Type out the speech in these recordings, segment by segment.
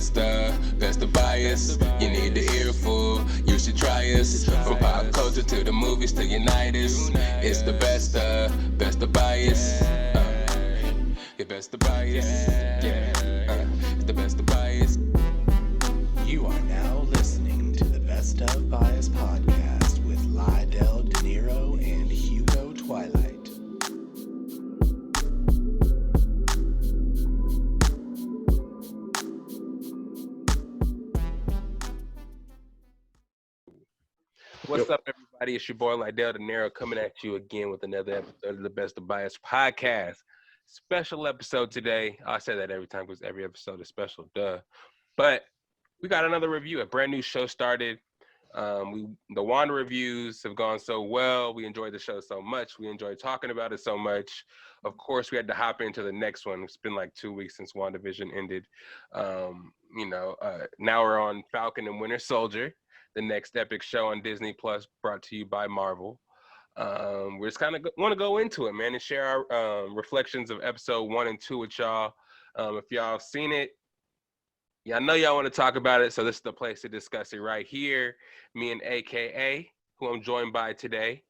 best of bias. You need the earful, you should try us. From pop culture to the movies to unite us. It's the best of bias. The best of bias. Yeah, it's the best of bias. You are now listening to the Best of Bias podcast with Lydell, Dinero, and Hugo Twilight. What's up, everybody? It's your boy Lydell, Dinero, coming at you again with another episode of the Best of Bias podcast. Special episode today. I say that every time because every episode is special, duh. But we got another review. A brand new show started. The Wanda reviews have gone so well. We enjoyed the show so much. We enjoyed talking about it so much. Of course, we had to hop into the next one. It's been like 2 weeks since WandaVision ended. Now we're on Falcon and Winter Solider, the next epic show on Disney Plus, brought to you by Marvel. We're just kind of want to go into it, man, and share our reflections of episode 1 and 2 with y'all. If y'all have seen it, I know y'all want to talk about it, so this is the place to discuss it right here. Me and AKA, who I'm joined by today.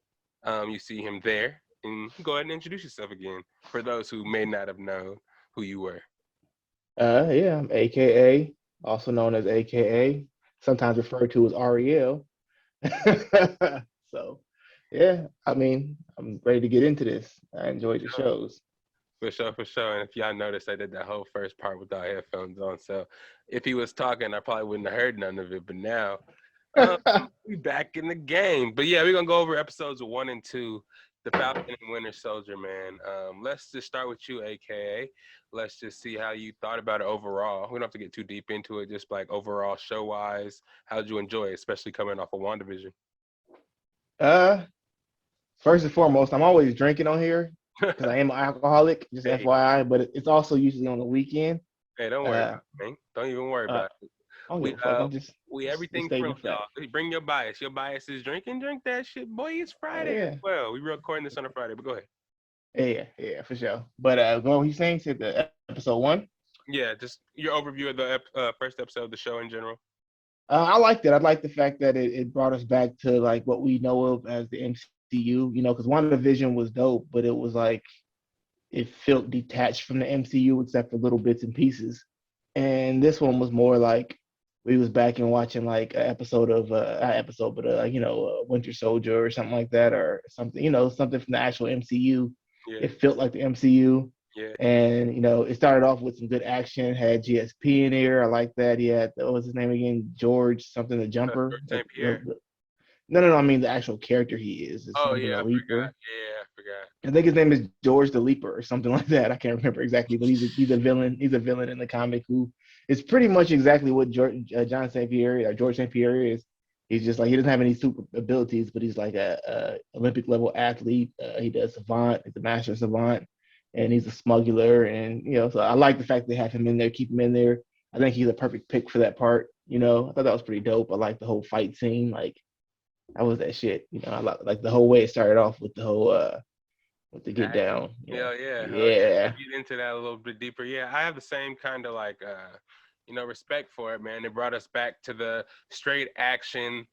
You see him there. And go ahead and introduce yourself again for those who may not have known who you were. I'm AKA, also known as AKA, sometimes referred to as Ariel. So, I'm ready to get into this. I enjoyed the shows. For sure. And if y'all noticed, I did that whole first part without headphones on. So if he was talking, I probably wouldn't have heard none of it. But now, we back in the game. But yeah, we're going to go over episodes 1 and 2, the Falcon and Winter Solider, man. Let's just start with you, AKA. Let's just see how you thought about it overall. We don't have to get too deep into it, just like overall show-wise. How did you enjoy it, especially coming off of WandaVision? First and foremost, I'm always drinking on here because I am an alcoholic, just FYI, but it's also usually on the weekend. Hey, don't worry about it, man. Don't even worry about it. We everything from y'all. Bring your bias. Your bias is drinking. Drink that shit, boy. It's Friday. Yeah. Well, we recording this on a Friday, but go ahead. Yeah, for sure. But what he's saying said the episode 1. Yeah, just your overview of the first episode of the show in general. I liked it. I like the fact that it brought us back to like what we know of as the MCU. Because WandaVision was dope, but it was like it felt detached from the MCU except for little bits and pieces. And this one was more like we was back and watching like an episode of Winter Soldier or something like that, or something, something from the actual MCU. Yeah. It felt like the MCU. Yeah. And it started off with some good action, had GSP in there. I like that. He had, what was his name again? George something, the jumper. St. Pierre. No, I mean the actual character he is. Oh yeah, I Leaper. forgot. Yeah, I forgot. I think his name is George the Leaper or something like that. I can't remember exactly, but he's a villain. He's a villain in the comic who is pretty much exactly what John St. Pierre or George St. Pierre is. He's just like, he doesn't have any super abilities, but he's like a Olympic level athlete. He does savant. He's a master savant, and he's a smuggler. And so I like the fact they have him in there, keep him in there. I think he's a perfect pick for that part. I thought that was pretty dope. I like the whole fight scene. Like, that was that shit. I like the whole way it started off with the whole with the get down. Yeah. Get into that a little bit deeper. Yeah, I have the same kind of like respect for it, man. It brought us back to the straight action,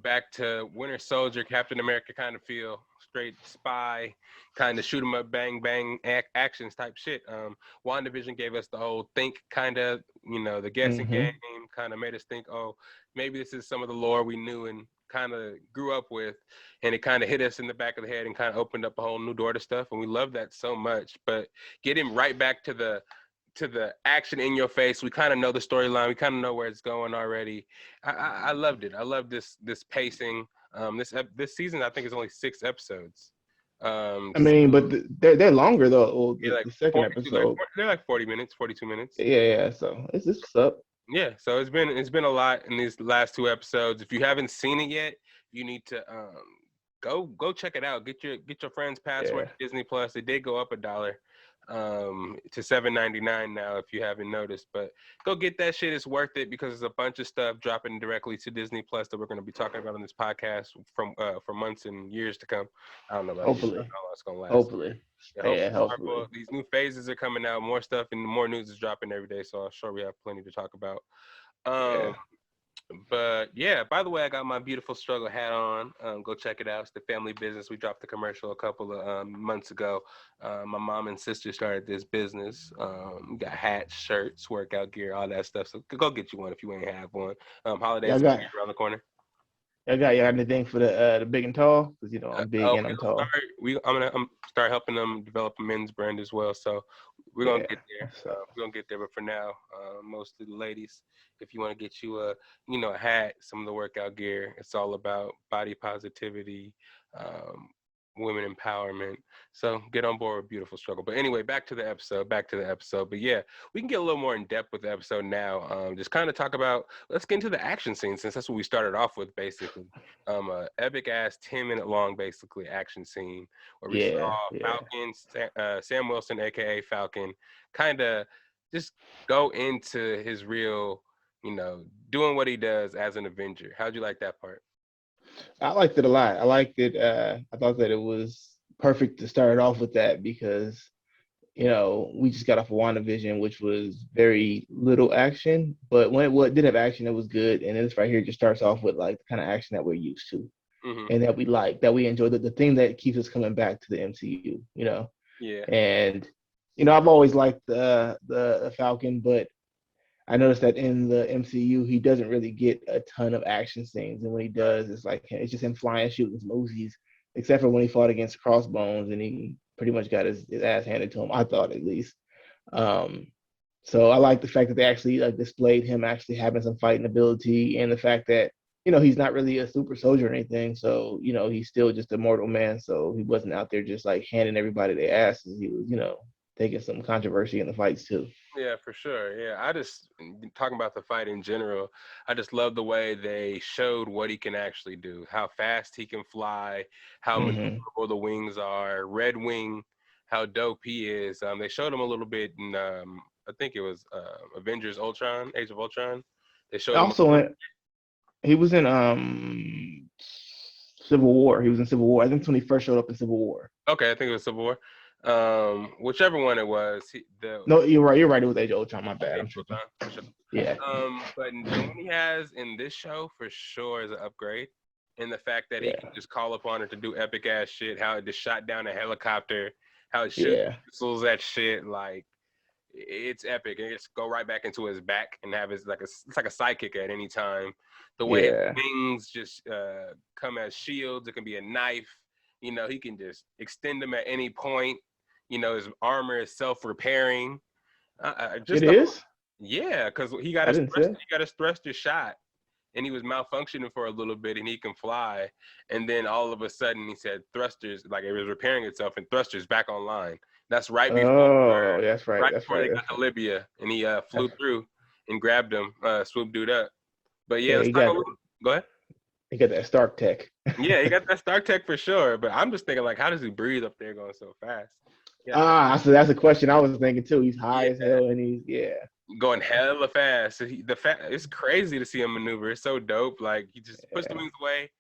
back to Winter Soldier, Captain America kind of feel, straight spy, kind of shoot 'em up, bang bang actions type shit. WandaVision gave us the whole think kind of, the guessing game, kind of made us think, oh, maybe this is some of the lore we knew and kind of grew up with, and it kind of hit us in the back of the head and kind of opened up a whole new door to stuff, and we love that so much. But getting right back to the action in your face, we kind of know the storyline, we kind of know where it's going already. I loved it. I love this pacing. This season I think is only 6 episodes. But they're longer though. The second 42, episode, they're like 40 minutes, 42 minutes. Yeah. So it's what's up. Yeah, so it's been a lot in these last 2 episodes. If you haven't seen it yet, you need to go check it out. Get your friend's password to Disney Plus. It did go up $1. to $7.99 now if you haven't noticed. But go get that shit. It's worth it because there's a bunch of stuff dropping directly to Disney Plus that we're going to be talking about on this podcast from for months and years to come. I don't know about years. I don't know Hopefully. how long it's going to last. Hopefully. Yeah, Yeah, hopefully. hopefully. These new phases are coming out, more stuff and more news is dropping every day. So I'm sure we have plenty to talk about. Yeah. But yeah, by the way, I got my beautiful struggle hat on. Go check it out. It's the family business. We dropped the commercial a couple of months ago. My mom and sister started this business. We got hats, shirts, workout gear, all that stuff. So go get you one if you ain't have one. Holidays got around the corner. I got you anything for the big and tall? Because you know I'm big and I'm tall. I'm start helping them develop a men's brand as well. So we're gonna get there. We're gonna get there. But for now, most of the ladies, if you want to get you a hat, some of the workout gear, it's all about body positivity, women empowerment. So get on board with Beautiful Struggle. But anyway, back to the episode. But yeah, we can get a little more in depth with the episode now. Just kind of talk about, let's get into the action scene since that's what we started off with basically. Epic ass 10-minute long basically action scene where we saw Falcon, Sam Wilson, aka Falcon, kind of just go into his real, doing what he does as an Avenger. How'd you like that part? I liked it a lot. I liked it. I thought that it was perfect to start off with that because, we just got off of WandaVision, which was very little action. But when it did have action, it was good. And this right here just starts off with like the kind of action that we're used to and that we like, that we enjoy, the thing that keeps us coming back to the MCU, Yeah. And, I've always liked the Falcon, but I noticed that in the MCU, he doesn't really get a ton of action scenes. And when he does, it's just him flying, shooting some Uzis, except for when he fought against Crossbones and he pretty much got his ass handed to him, I thought at least. So I like the fact that they actually displayed him actually having some fighting ability and the fact that, he's not really a super soldier or anything. So, he's still just a mortal man. So he wasn't out there just like handing everybody their asses. He was, taking some controversy in the fights too. Yeah, for sure. Yeah, I just talking about the fight in general. I just love the way they showed what he can actually do, how fast he can fly, how maneuverable the wings are, Red Wing, how dope he is. They showed him a little bit in I think it was Avengers Ultron, Age of Ultron. They showed him he was in Civil War. He was in Civil War. I think that's when he first showed up in Civil War. Okay, I think it was Civil War. Whichever one it was. No, you're right. It was Age of Ultron. My bad. Age of Ultron, sure. Yeah. But the one he has in this show for sure is an upgrade. And the fact that he can just call upon it to do epic ass shit, how it just shot down a helicopter, how it shoots missiles at shit, like it's epic. And just go right back into his back and have his it's like a sidekick at any time. The way things just come as shields, it can be a knife. He can just extend them at any point. His armor is self-repairing. Is? Yeah, because he got his thruster shot, and he was malfunctioning for a little bit, and he can fly. And then all of a sudden, he said thrusters, like it was repairing itself, and thrusters back online. That's right before. Oh, that's right. Right that's before right. they got to Libya, and he flew through and grabbed him, swooped dude up. But go ahead. He got that Stark tech. Yeah, he got that Stark tech for sure. But I'm just thinking, like, how does he breathe up there going so fast? Yeah. So that's a question I was thinking too. He's high as hell, and he's going hella fast. So it's crazy to see him maneuver. It's so dope. Like he just puts the wings away,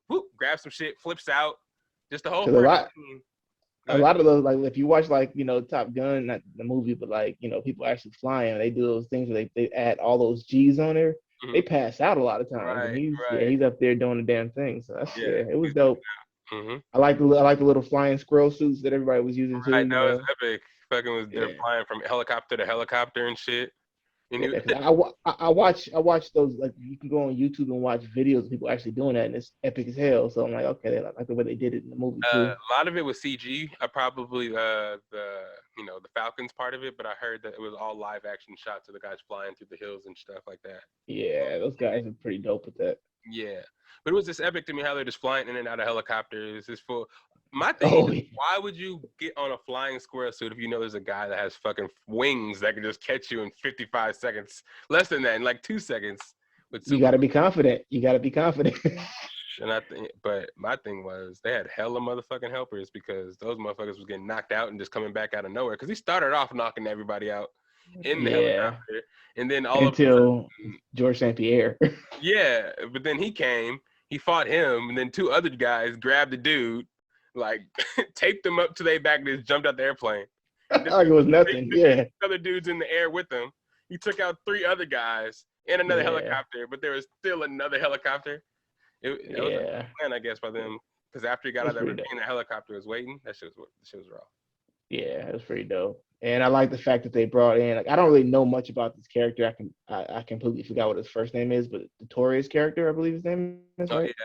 whoop, grabs some shit, flips out. Just the whole. A lot of those, like if you watch Top Gun, not the movie, but people actually flying, they do those things where they add all those G's on there. They pass out a lot of times. Right, and he's up there doing the damn thing. So that's it was dope. Mm-hmm. I like the little flying squirrel suits that everybody was using too. I know it's epic. Fucking was they're flying from helicopter to helicopter and shit. I watch those, like you can go on YouTube and watch videos of people actually doing that, and it's epic as hell. So I'm like, okay, they like the way they did it in the movie too. A lot of it was CG. Probably the Falcons part of it, but I heard that it was all live action shots of the guys flying through the hills and stuff like that. Yeah, those guys are pretty dope with that. Yeah, but it was just epic to me how they're just flying in and out of helicopters. It's full. My thing is, why would you get on a flying squirrel suit if you know there's a guy that has fucking wings that can just catch you in 55 seconds, less than that, in like 2 seconds? You got to be confident. And but my thing was they had hella motherfucking helpers because those motherfuckers was getting knocked out and just coming back out of nowhere. Because he started off knocking everybody out in the Yeah. helicopter, and then all of a Until sudden, George St. Pierre. yeah. But then he came, he fought him, and then two other guys grabbed the dude, like taped him up to their back, and just jumped out the airplane. And then Like it was nothing. Yeah. other dudes in the air with him. He took out three other guys and another Yeah. helicopter, but there was still another helicopter. It was a plan, I guess, by them. Because after he got out of that ravine, the helicopter was waiting. That shit was raw. Yeah, it was pretty dope. And I like the fact that they brought in, like, I don't really know much about this character. I completely forgot what his first name is, but the Torres character, I believe his name is, right?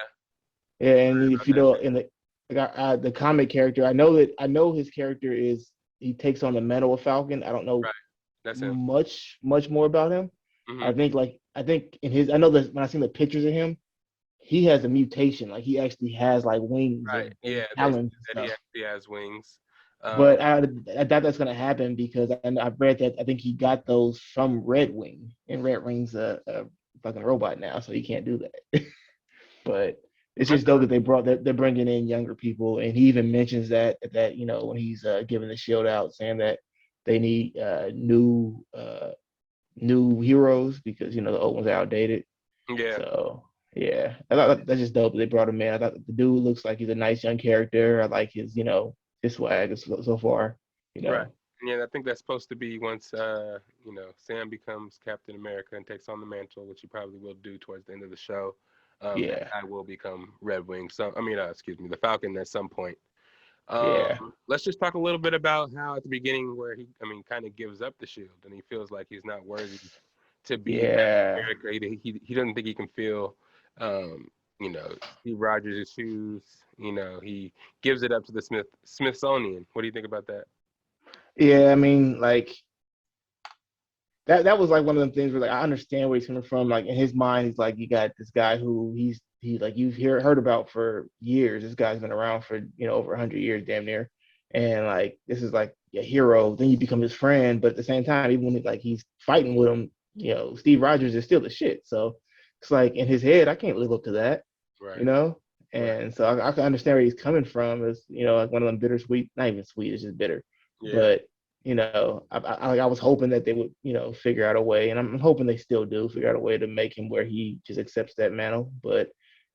Yeah. Yeah, and if you know, in the comic character, I know his character is, he takes on the mantle of Falcon. I don't know That's him. much more about him. Mm-hmm. I think in his, I know that when I seen the pictures of him, he has a mutation. Like he actually has like wings. Right. And talons. He actually has wings. But I doubt that's gonna happen because I've read that I think he got those from Red Wing, and Red Wing's a fucking robot now, so he can't do that. But it's just dope that they're bringing in younger people, and he even mentions that you know when he's giving the shield out, saying that they need new heroes because you know the old ones are outdated. Yeah. So yeah, I thought that's just dope. They brought him in. I thought the dude looks like he's a nice young character. I like his his swag so far. Right. Yeah, I think that's supposed to be once Sam becomes Captain America and takes on the mantle, which he probably will do towards the end of the show. Yeah. I will become Red Wing. The Falcon at some point. Yeah. Let's just talk a little bit about how at the beginning where he kind of gives up the shield and he feels like he's not worthy to be Captain America. He doesn't think he can feel Steve Rogers' shoes. He gives it up to the Smithsonian. What do you think about that? Yeah, I mean, like that was like one of them things where like I understand where he's coming from. Like in his mind, he's like, you got this guy who he's like you've heard about for years. This guy's been around for over 100 years, damn near, and like this is like a hero. Then you become his friend, but at the same time, even when he's fighting with him, Steve Rogers is still the shit. So it's like in his head, I can't live up to that, right. And so I can understand where he's coming from. It's like one of them bittersweet, not even sweet, it's just bitter. Yeah. But I was hoping that they would figure out a way, and I'm hoping they still do figure out a way to make him where he just accepts that mantle. But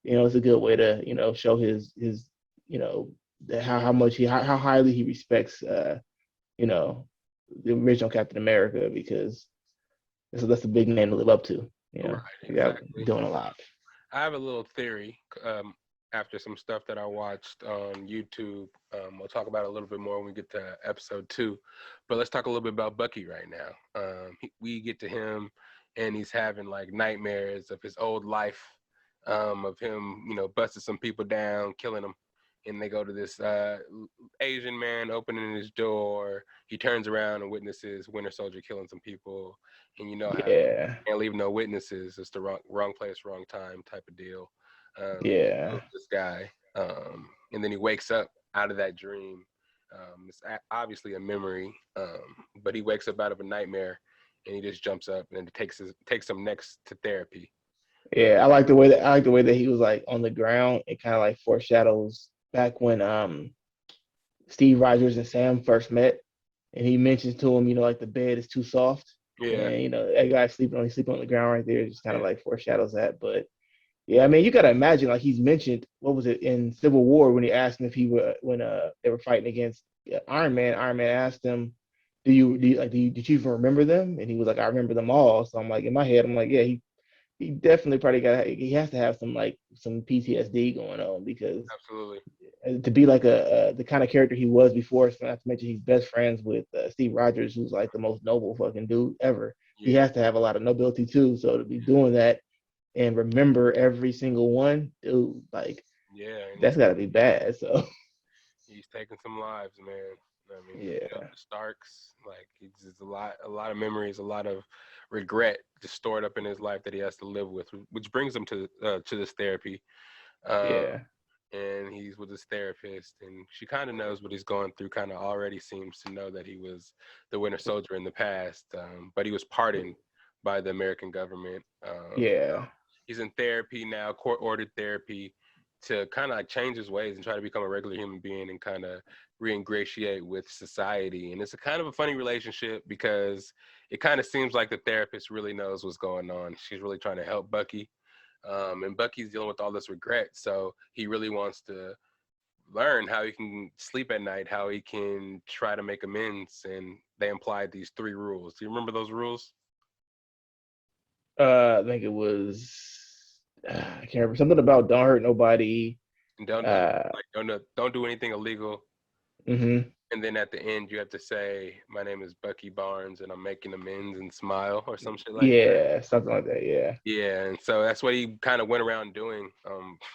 it's a good way to show his how much how highly he respects the original Captain America, because that's a big name to live up to. Right, exactly. Doing a lot. I have a little theory after some stuff that I watched on YouTube. We'll talk about it a little bit more when we get to episode 2. But let's talk a little bit about Bucky right now. We get to him, and he's having like nightmares of his old life, of him, busting some people down, killing them. And they go to this Asian man opening his door. He turns around and witnesses Winter Soldier killing some people. And how can't leave no witnesses. It's the wrong place, wrong time type of deal. This guy. And then he wakes up out of that dream. It's obviously a memory, but he wakes up out of a nightmare, and he just jumps up and takes him next to therapy. Yeah, I like the way that he was like on the ground. It kind of like foreshadows back when Steve Rogers and Sam first met, and he mentions to him, like the bed is too soft. Yeah. And that guy sleeping on the ground right there, just kind of like foreshadows that. But yeah, I mean, you gotta imagine, like he's mentioned, what was it in Civil War when he asked him if he were when they were fighting against Iron Man. Iron Man asked him, did you even remember them? And he was like, I remember them all. So I'm like, in my head, I'm like, yeah, he definitely probably he has to have some PTSD going on, because absolutely to be like the kind of character he was before, not to mention he's best friends with Steve Rogers, who's like the most noble fucking dude ever. Yeah. He has to have a lot of nobility too. So to be doing that and remember every single one, dude, like that's got to be bad. So he's taking some lives, man. I mean, yeah, the Starks, like it's a lot of memories, a lot of regret just stored up in his life that he has to live with, which brings him to this therapy. And he's with his therapist, and she kind of knows what he's going through, kind of already seems to know that he was the Winter Soldier in the past, but he was pardoned by the American government. He's in therapy now, court-ordered therapy, to kind of like change his ways and try to become a regular human being and kind of re-ingratiate with society. And it's a kind of a funny relationship because it kind of seems like the therapist really knows what's going on. She's really trying to help Bucky. And Bucky's dealing with all this regret. So he really wants to learn how he can sleep at night, how he can try to make amends. And they implied these 3 rules. Do you remember those rules? I think it was I can't remember, something about don't hurt nobody. And don't don't do anything illegal. Mm-hmm. And then at the end, you have to say, "My name is Bucky Barnes, and I'm making amends," and smile or some shit like that. Yeah, something like that. Yeah. Yeah, and so that's what he kind of went around doing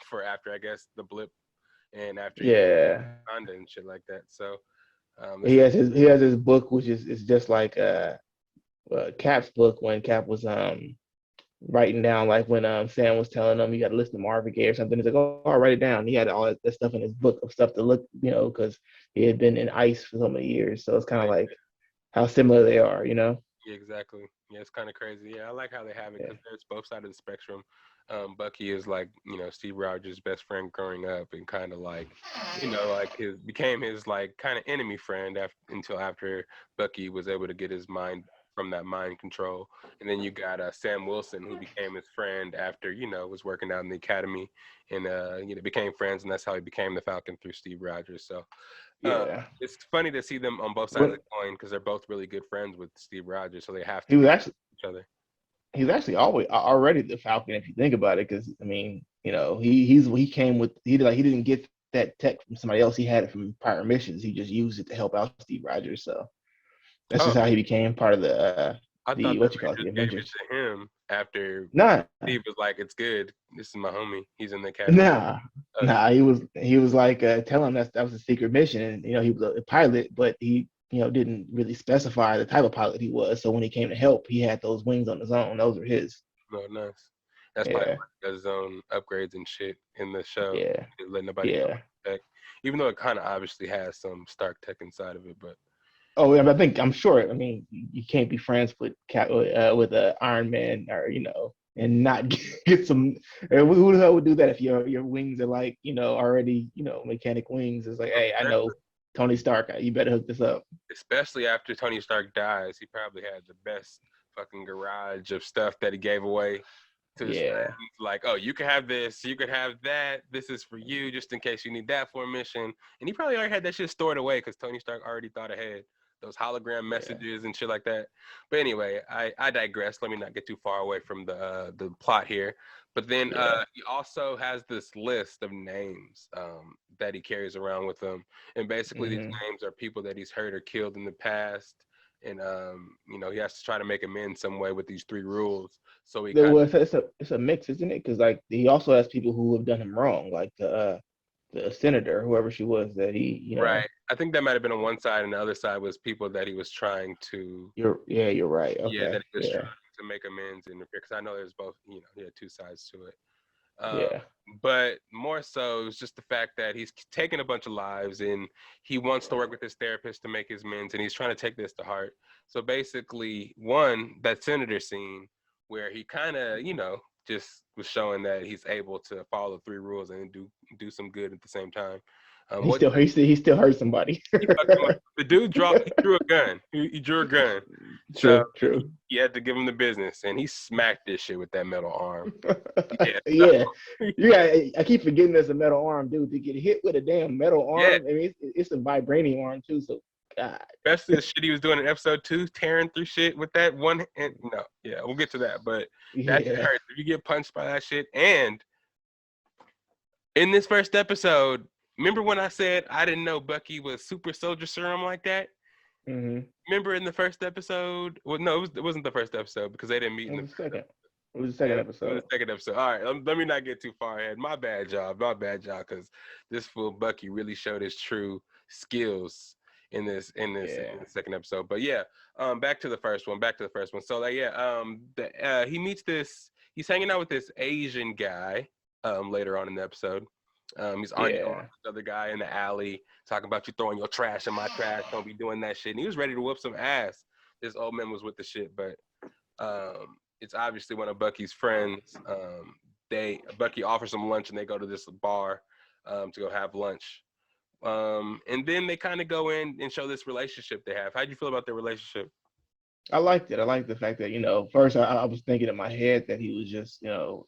for after, I guess, the blip and after Yeah. Honda and shit like that. So He has his book, which is just like Cap's book when Cap was writing down, like when Sam was telling him you got to listen to Marvin Gaye or something. He's like, oh, I'll write it down. He had all that stuff in his book of stuff to look, because he had been in ICE for so many years. So it's kind of like how similar they are, Yeah, exactly. Yeah, it's kind of crazy. Yeah, I like how they have it because there's both sides of the spectrum. Bucky is like, Steve Rogers' best friend growing up and kind of like, like became his like kind of enemy friend until after Bucky was able to get his mind from that mind control. And then you got Sam Wilson, who became his friend after, was working out in the academy and, became friends. And that's how he became the Falcon through Steve Rogers. So it's funny to see them on both sides of the coin because they're both really good friends with Steve Rogers. So they have to each other. He was actually always already the Falcon if you think about it, because I mean, he came with he didn't get that tech from somebody else. He had it from prior missions. He just used it to help out Steve Rogers. So that's just how he became part of the the Avengers. To him after Nah, Steve was like, "It's good. This is my homie. He's in the academy." He was like telling us that was a secret mission, and he was a pilot, but he didn't really specify the type of pilot he was. So when he came to help, he had those wings on his own. Those were his. No, nice. That's probably why he does his own upgrades and shit in the show. Yeah. Let nobody know tech, even though it kind of obviously has some Stark tech inside of it, but. Oh, yeah, I'm sure. I mean, you can't be friends with Iron Man, or and not get some. Who the hell would do that if your wings are like already mechanic wings? It's like, hey, I know Tony Stark. You better hook this up. Especially after Tony Stark dies, he probably had the best fucking garage of stuff that he gave away to his friends. Like, oh, you can have this, you could have that. This is for you, just in case you need that for a mission. And he probably already had that shit stored away because Tony Stark already thought ahead. Those hologram messages and shit like that. But anyway, I digress. Let me not get too far away from the plot here. But then he also has this list of names that he carries around with him. And basically these names are people that he's hurt or killed in the past. And, he has to try to make amends some way with these 3 rules. So it's a mix, isn't it? Because like he also has people who have done him wrong, like the senator, whoever she was, that he, Right. I think that might have been on one side, and the other side was people that he was trying to. You're right. Okay. Yeah, that he was trying to make amends and repair. Because I know there's both. He had 2 sides to it. But more so, it's just the fact that he's taken a bunch of lives, and he wants to work with his therapist to make his amends, and he's trying to take this to heart. So basically, that senator scene where he kind of, just was showing that he's able to follow 3 rules and do some good at the same time. He still hurt somebody. The dude drew a gun. He drew a gun. True. He had to give him the business, and he smacked this shit with that metal arm. I keep forgetting there's a metal arm, dude. To get hit with a damn metal arm, I mean, it's a vibranium arm too. So, God. Especially the shit he was doing in episode 2, tearing through shit with that one. And we'll get to that, but that shit hurts if you get punched by that shit. And in this first episode. Remember when I said I didn't know Bucky was super soldier serum like that? Mm-hmm. Remember in the first episode? Well, no, it wasn't the first episode because they didn't meet in the second. It was the second episode. It was the second episode. All right, let me not get too far ahead. My bad, y'all. Because this fool Bucky really showed his true skills in this second episode. But back to the first one. So he meets this. He's hanging out with this Asian guy later on in the episode. He's arguing with this other guy in the alley, talking about you throwing your trash in my trash. Don't be doing that shit. And he was ready to whoop some ass. This old man was with the shit, but it's obviously one of Bucky's friends Bucky offers him lunch, and they go to this bar to go have lunch. And then they kind of go in and show this relationship they have. How'd you feel about their relationship? I liked it. I liked the fact that, first I was thinking in my head that he was just,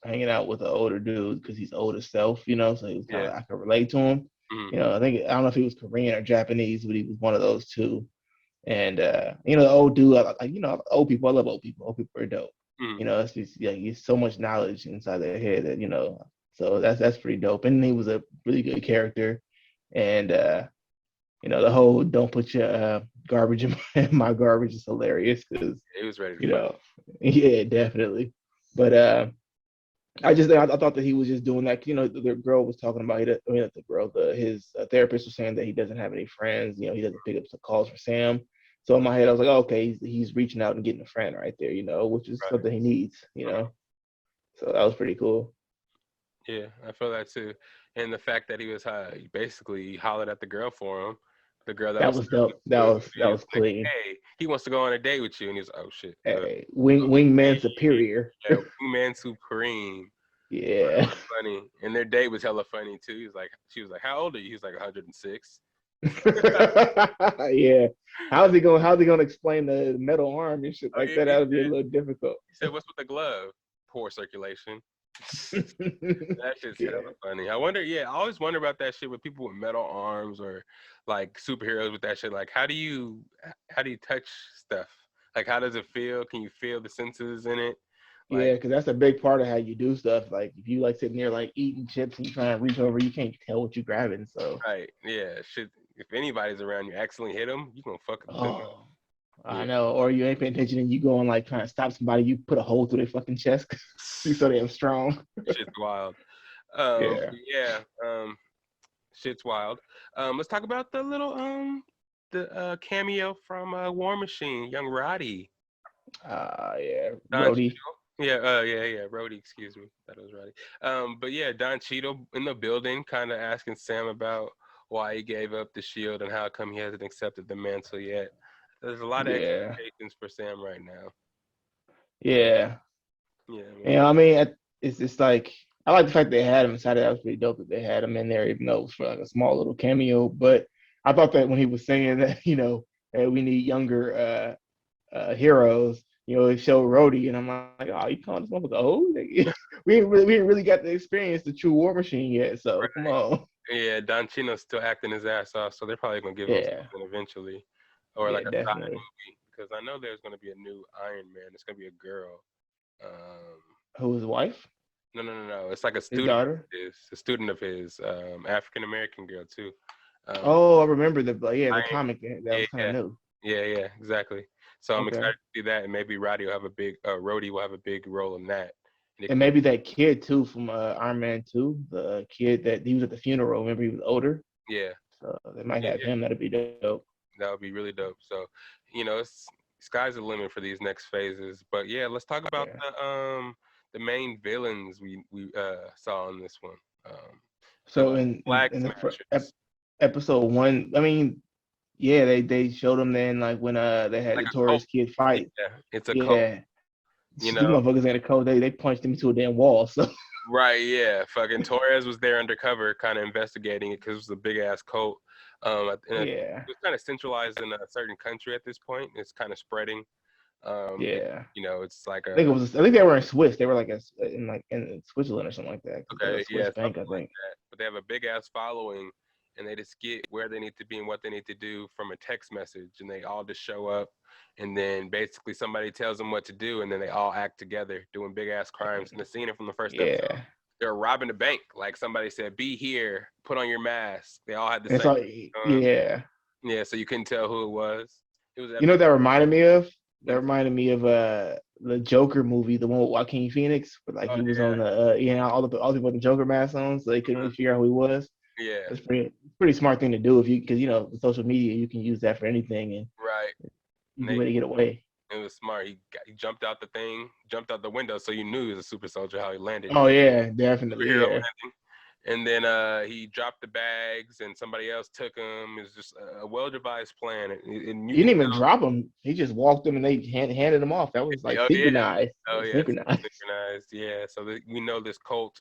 hanging out with an older dude because he's old himself, so he was kind of, I could relate to him. Mm-hmm. I don't know if he was Korean or Japanese, but he was one of those two. And, the old dude, old people, I love old people. Old people are dope. Mm-hmm. It's just, he's so much knowledge inside their head that, so that's pretty dope. And he was a really good character. And, the whole don't put your garbage in my garbage is hilarious because he was ready to yeah, definitely. But I thought that he was just doing that. The girl was talking about his therapist was saying that he doesn't have any friends. He doesn't pick up some calls for Sam. So in my head, I was like, oh, okay, he's reaching out and getting a friend right there, which is something he needs, So that was pretty cool. Yeah, I feel that too. And the fact that he was basically hollered at the girl for him. The girl that was dope. That was clean. Like, hey, he wants to go on a date with you, and he's like, oh shit. Hey, wingman superior. Yeah, wingman supreme. Yeah. Funny. And their date was hella funny too. She was like, how old are you? He's like 106. Yeah. How's he gonna explain the metal arm and shit like that? That would be a little difficult. He said, what's with the glove? Poor circulation. That shit's hella funny. I always wonder about that shit with people with metal arms or like superheroes with that shit. Like, how do you touch stuff? Like, how does it feel? Can you feel the senses in it? Like, yeah, because that's a big part of how you do stuff. Like, if you like sitting there like eating chips and you try and reach over, you can't tell what you're grabbing. So right, yeah, shit. If anybody's around, you accidentally hit them, you gonna fuck them. Oh, I know. Or you ain't paying attention and you go and like trying to stop somebody, you put a hole through their fucking chest. You're so damn strong. Shit's wild. Shit's wild. Let's talk about the little cameo from War Machine, young Roddy. Yeah, Roddy. Yeah, Roddy, excuse me. That was Roddy. But yeah, Don Cheadle in the building, kind of asking Sam about why he gave up the shield and how come he hasn't accepted the mantle yet. There's a lot of expectations for Sam right now. Yeah. Yeah. I mean, it's just like, I like the fact they had him inside. That was pretty dope that they had him in there, even though it was for like a small little cameo. But I thought that when he was saying that, hey, we need younger heroes, it showed Rhodey, and I'm like, oh, you calling this motherfucker old? we ain't really got to experience the true War Machine yet, so right. Come on. Yeah, Don Chino's still acting his ass off, so they're probably gonna give him something eventually, or like a side movie, because I know there's gonna be a new Iron Man. It's gonna be a girl. Who's his wife? No. It's like a student. His daughter? A student of his, African American girl too. I remember the comic that was kind of new. Yeah, exactly. So I'm excited to see that, and maybe Roddy will have a big role in that. And maybe that kid too from Iron Man 2, the kid that he was at the funeral. Remember, he was older. Yeah. So they might have him. That'd be dope. That would be really dope. So, sky's the limit for these next phases. But yeah, let's talk about the main villains we saw in this one. So in the episode 1, I mean, yeah, they showed them then, like when they had like the Taurus kid fight. Yeah, it's a cult. These motherfuckers ain't a code. They punched him into a damn wall. So right, yeah. Fucking Torres was there undercover, kind of investigating it because it was a big ass cult. It was kind of centralized in a certain country at this point. It's kind of spreading. It's like I think they were in Swiss. They were like in Switzerland or something like that. Okay, yeah, bank, I think. Like that. But they have a big ass following, and they just get where they need to be and what they need to do from a text message, and they all just show up, and then basically somebody tells them what to do, and then they all act together doing big ass crimes. And the scene from the first episode, they're robbing a bank. Like somebody said, "Be here, put on your mask." They all had the same. Yeah, so you couldn't tell who it was. It was. What that reminded me of? That reminded me of the Joker movie, the one with Joaquin Phoenix, where he was on the all the people with the Joker mask on, so they couldn't really figure out who he was. Yeah, it's pretty smart thing to do because with social media you can use that for anything, and easy way to get away. It was smart. He jumped out the window, so you knew he was a super soldier how he landed. Oh yeah, definitely. And then he dropped the bags, and somebody else took them. It's just a well-devised plan, and you He can didn't even tell. drop them. He just walked them and they handed them off. That was like Oh yeah, synchronized. It oh was yeah, synchronized. synchronized. Yeah, so we know this cult,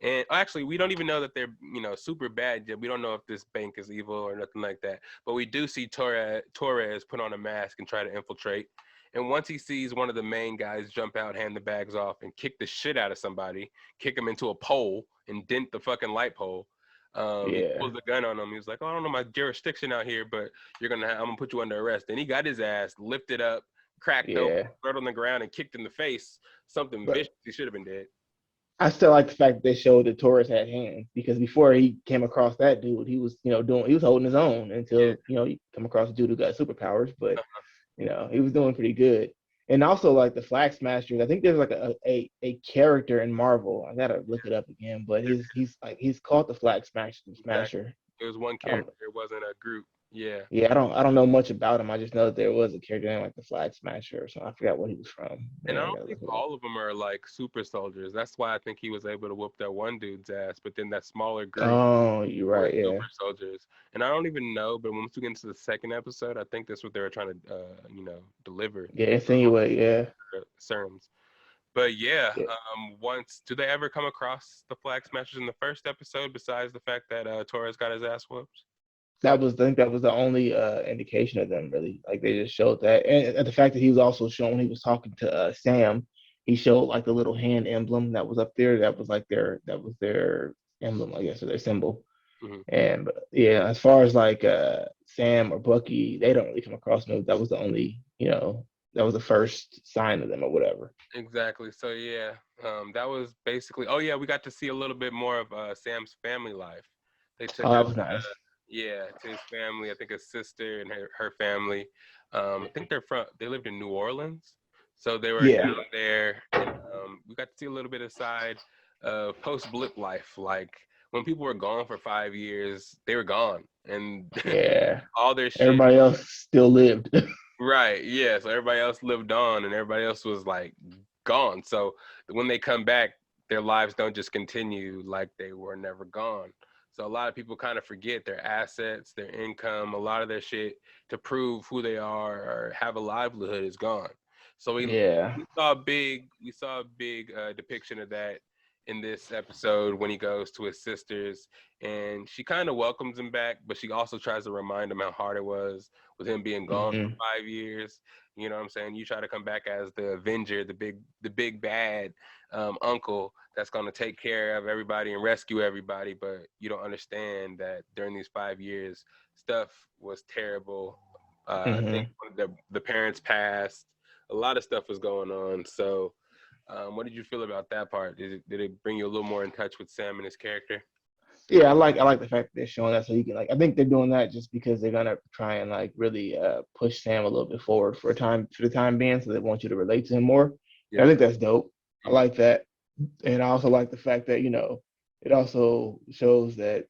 and actually, we don't even know that they're super bad yet. We don't know if this bank is evil or nothing like that. But we do see Torres put on a mask and try to infiltrate. And once he sees one of the main guys jump out, hand the bags off, and kick the shit out of somebody, kick him into a pole and dent the fucking light pole. He Yeah, pulls the gun on him. He was like, "Oh, I don't know my jurisdiction out here, but I'm gonna put you under arrest." And he got his ass lifted up, cracked open, yeah. thrown on the ground, and kicked in the face. Something But vicious. He should have been dead. I still like the fact that they showed that Torres had hands because before he came across that dude, he was, he was holding his own Yeah. until, you come across a dude who got superpowers. But he was doing pretty good. And also like the Flag Smashers, I think there's like a character in Marvel. I gotta look it up again, but he's called the Flag Exactly. Smasher. It was one I don't character. It wasn't a group. Yeah. Yeah, I don't know much about him. I just know that there was a character named like the Flag Smasher or something. I forgot what he was from. And I Man, I don't gotta think look it up. all of them are like super soldiers. That's why I think he was able to whoop that one dude's ass. But then that smaller group Oh, you're were right. Yeah, super soldiers. And I don't even know, but once we get into the second episode, I think that's what they were trying to, deliver yeah, insinuate. Yeah, sermons. But yeah, yeah. once do they ever come across the Flag Smashers in the first episode? Besides the fact that Torres got his ass whooped. I think that was the only indication of them really. Like they just showed that, and the fact that he was also shown he was talking to Sam. He showed like the little hand emblem that was up there. That was their emblem, I guess, or their symbol. Hmm. And but, yeah, as far as like Sam or Bucky, they don't really come across them. That was the only, that was the first sign of them or whatever. Exactly. So yeah, that was basically. Oh yeah, we got to see a little bit more of Sam's family life. They Oh, took that us, was nice. yeah, to his family. I think his sister and her family. I think they lived in New Orleans, so they were Yeah, down there, and we got to see a little bit of side of post blip life. Like when people were gone for 5 years, they were gone, and yeah. all their shit. Everybody else still lived. Right. Yeah. So everybody else lived on, and everybody else was like gone. So when they come back, their lives don't just continue like they were never gone. So a lot of people kind of forget their assets, their income, a lot of their shit to prove who they are or have a livelihood is gone. So Yeah. we saw a big depiction of that in this episode when he goes to his sister's, and she kind of welcomes him back, but she also tries to remind him how hard it was with him being gone for Hmm. 5 years. You know what I'm saying? You try to come back as the Avenger, the big bad uncle that's gonna take care of everybody and rescue everybody, but you don't understand that during these 5 years, stuff was terrible. I think Hmm. one of the parents passed. A lot of stuff was going on. So, what did you feel about that part? Did it bring you a little more in touch with Sam and his character? Yeah, I like the fact that they're showing that so you can like I think they're doing that just because they're gonna try and like really push Sam a little bit forward for the time being, so they want you to relate to him more. And I Yeah. think that's dope. I Mhm. like that. And I also like the fact that, it also shows that,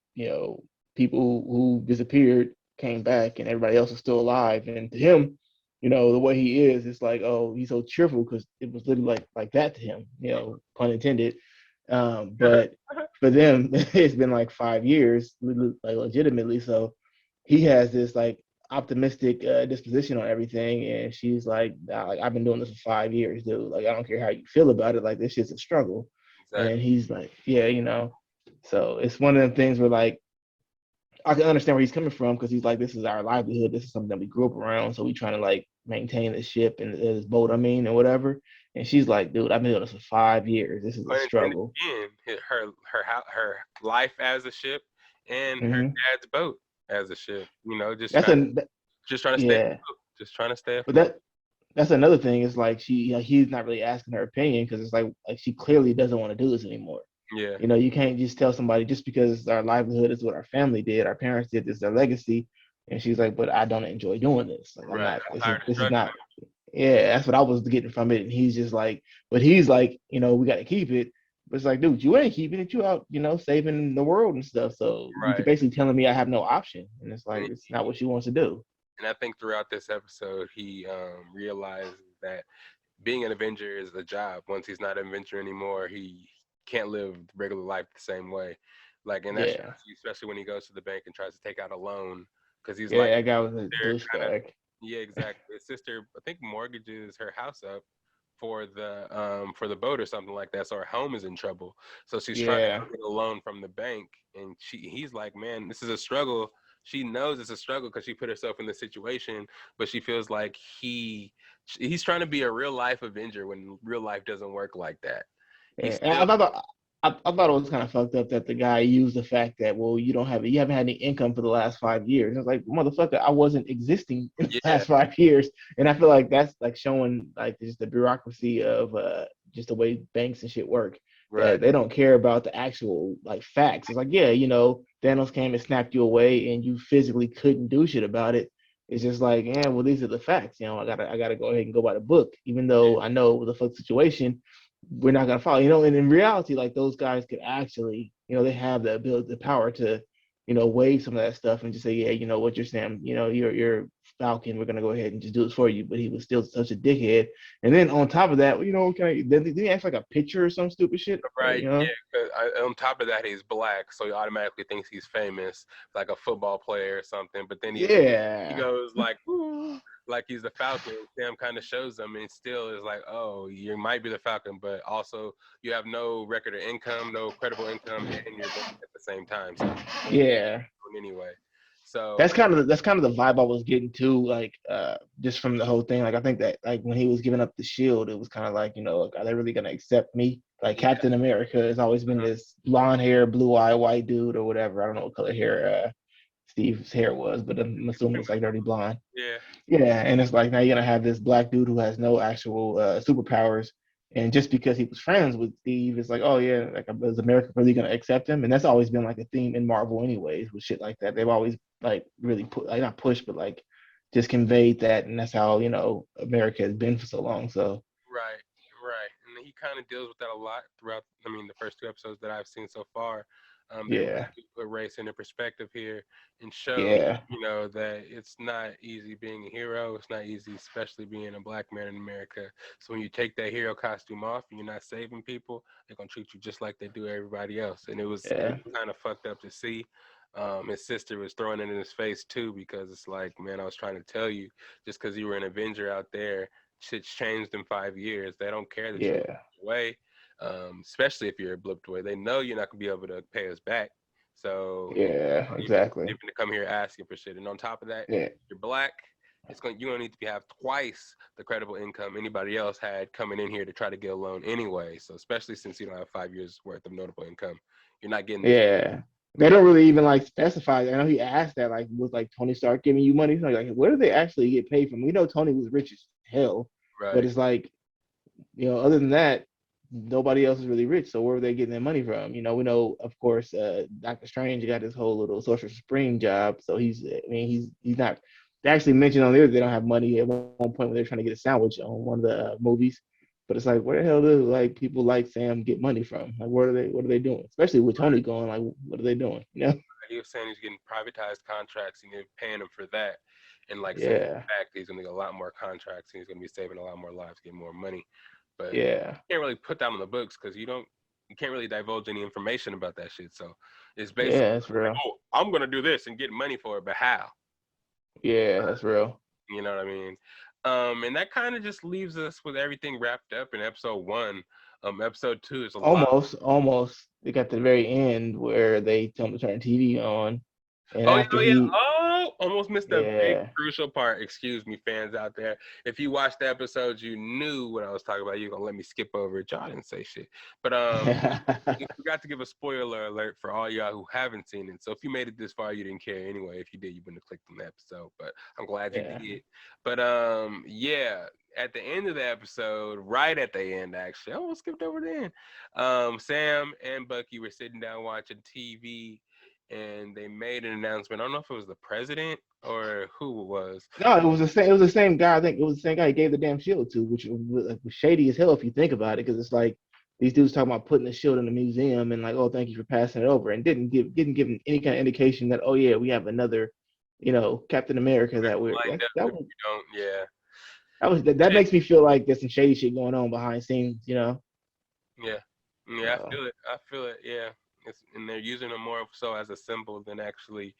people who disappeared came back and everybody else is still alive. And to him, the way he is, it's like, oh, he's so cheerful because it was literally like that to him, pun intended. But for them, it's been like 5 years, like legitimately. So he has this like optimistic disposition on everything, and she's like, nah, like I've been doing this for 5 years, dude. Like I don't care how you feel about it. Like this shit's a struggle. And Exactly. he's like, yeah. So it's one of them things where like I can understand where he's coming from because he's like, this is our livelihood. This is something that we grew up around. So we trying to like maintain the ship and this boat, and whatever. And she's like, dude, I've been doing this for 5 years. This is a Unintended struggle. again, her life as a ship and her Hmm. dad's boat as a ship. That's a just trying to stay Yeah, afloat. Just trying to stay but afloat. that's another thing. Is like he's not really asking her opinion because it's like she clearly doesn't want to do this anymore. Yeah. You can't just tell somebody just because our livelihood is what our family did, our parents did, this is their legacy. And she's like, but I don't enjoy doing this. Like I'm Right. not. I'm tired of This is struggling. not. Yeah, that's what I was getting from it. And he's just like, but he's like, we got to keep it. But it's like, dude, you ain't keeping it. You out, saving the world and stuff. So you could Right. basically telling me I have no option. And it's like, And, it's not what she wants to do. and I think throughout this episode, he realizes that being an Avenger is a job. Once he's not an Avenger anymore, he can't live regular life the same way. Like, and that shows Yeah. you, especially when he goes to the bank and tries to take out a loan, because he's Yeah, like, that guy was a they're kind of, douchebag. yeah, exactly. His sister, I think, mortgages her house up for the boat or something like that. So her home is in trouble. So she's trying to Yeah. go get a loan from the bank, and he's like, man, this is a struggle. She knows it's a struggle because she put herself in this situation, but she feels like he's trying to be a real life Avenger when real life doesn't work like that. He's Yeah, and still, I thought it was kind of fucked up that the guy used the fact that, well, you haven't had any income for the last 5 years. It's like, motherfucker, I wasn't existing in the yeah, last 5 years, and I feel like that's like showing like just the bureaucracy of just the way banks and shit work. right. That they don't care about the actual like facts. It's like, yeah, Thanos came and snapped you away, and you physically couldn't do shit about it. It's just like, yeah, well, these are the facts. I gotta go ahead and go by the book, even though I know the fuck situation we're not gonna follow. And in reality, like those guys could actually, they have the ability, the power to, waive some of that stuff and just say, yeah, you know what, you're Sam, you're Falcon. We're gonna go ahead and just do this for you. But he was still such a dickhead. And then on top of that, then he acts like a pitcher or some stupid shit, Right, yeah. 'Cause on top of that, he's black, so he automatically thinks he's famous, like a football player or something. But then he Yeah, goes like, "Ooh," like he's the Falcon. Sam kind of shows him, and still is like, "Oh, you might be the Falcon, but also you have no record of income, no credible income, and you're black at the same time. So yeah. anyway, so That's kind of the vibe I was getting too, like just from the whole thing. Like I think that like when he was giving up the shield, it was kind of like, like, are they really gonna accept me? Like yeah, Captain America has always been this blonde hair, blue eye, white dude or whatever. I don't know what color hair Steve's hair was, but I'm assuming it's like dirty blonde. yeah, Yeah, and it's like now you're gonna have this black dude who has no actual superpowers, and just because he was friends with Steve, it's like, oh yeah, like is America really gonna accept him? And that's always been like a theme in Marvel, anyways, with shit like that. They've always like really put, like not pushed, but like just conveyed that, and that's how America has been for so long. So right, right. And he kind of deals with that a lot throughout. I mean, the first two episodes that I've seen so far. They really yeah, do put race into perspective here and show, yeah, that it's not easy being a hero. It's not easy, especially being a black man in America. So when you take that hero costume off and you're not saving people, they're gonna treat you just like they do everybody else. And it was yeah, kind of fucked up to see. His sister was throwing it in his face too, because it's like, man, I was trying to tell you, just because you were an Avenger out there, shit's changed in 5 years. They don't care that you're yeah, away, especially if you're blipped away. They know you're not gonna be able to pay us back. So yeah, even exactly. to come here asking for shit, and on top of that, Yeah, you're black. You're gonna need to have twice the credible income anybody else had coming in here to try to get a loan anyway. So especially since you don't have 5 years worth of notable income, you're not getting this. yeah. They don't really even like specify. I know he asked that, like, was like Tony Stark giving you money? Like, where do they actually get paid from? We know Tony was rich as hell, but Right. it's like, other than that, nobody else is really rich. So where are they getting their money from? We know, of course, Doctor Strange got his whole little Social Spring job. So he's not. They actually mentioned on there they don't have money at one point when they're trying to get a sandwich on one of the movies. But it's like, where the hell do like people like Sam get money from? Like, what are they doing? Especially with Tony going, like, what are they doing? He was saying he's getting privatized contracts and they're paying him for that. And like saying Yeah, in fact he's gonna get a lot more contracts and he's gonna be saving a lot more lives, get more money. But yeah, you can't really put that on the books because you can't really divulge any information about that shit. So it's basically yeah. That's like, real. oh, I'm gonna do this and get money for it, but how? Yeah, that's real. You know what I mean? And that kind of just leaves us with everything wrapped up in episode one. Episode two is a lot. Almost. They got to the very end where they tell him to turn the TV on, and Oh, yeah, after oh, yeah. he, Oh, almost missed a big yeah. crucial part. Excuse me, fans out there. If you watched the episodes, you knew what I was talking about. You're gonna let me skip over it. Y'all didn't say shit. But we forgot to give a spoiler alert for all y'all who haven't seen it. So if you made it this far, you didn't care anyway. If you did, you wouldn't have clicked on the episode. But I'm glad you Yeah. did. But yeah, at the end of the episode, right at the end, actually, I almost skipped over the end. Sam and Bucky were sitting down watching TV, and they made an announcement. I don't know if it was the president or who it was. No, it was the same. It was the same guy. I think it was the same guy he gave the damn shield to, which was shady as hell if you think about it, because it's like these dudes talking about putting the shield in the museum and like, oh, thank you for passing it over, and didn't give him any kind of indication that, oh yeah, we have another, Captain America that we're Lined up if you don't, yeah. that makes me feel like there's some shady shit going on behind scenes. Yeah. Yeah, I feel it. Yeah. And they're using him more so as a symbol than actually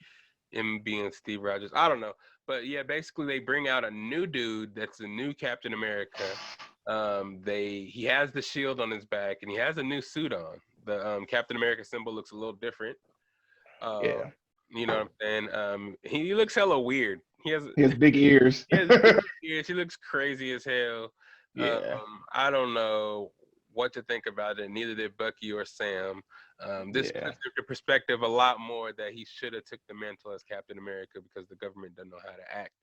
him being Steve Rogers. I don't know, but yeah, basically they bring out a new dude that's a new Captain America. He has the shield on his back and he has a new suit on. The Captain America symbol looks a little different. Uh, Yeah. you know what I'm saying? He looks hella weird. He has big ears. He has big ears. He looks crazy as hell. Yeah. I don't know what to think about it. Neither did Bucky or Sam. This Yeah. puts into perspective a lot more that he should have took the mantle as Captain America because the government doesn't know how to act,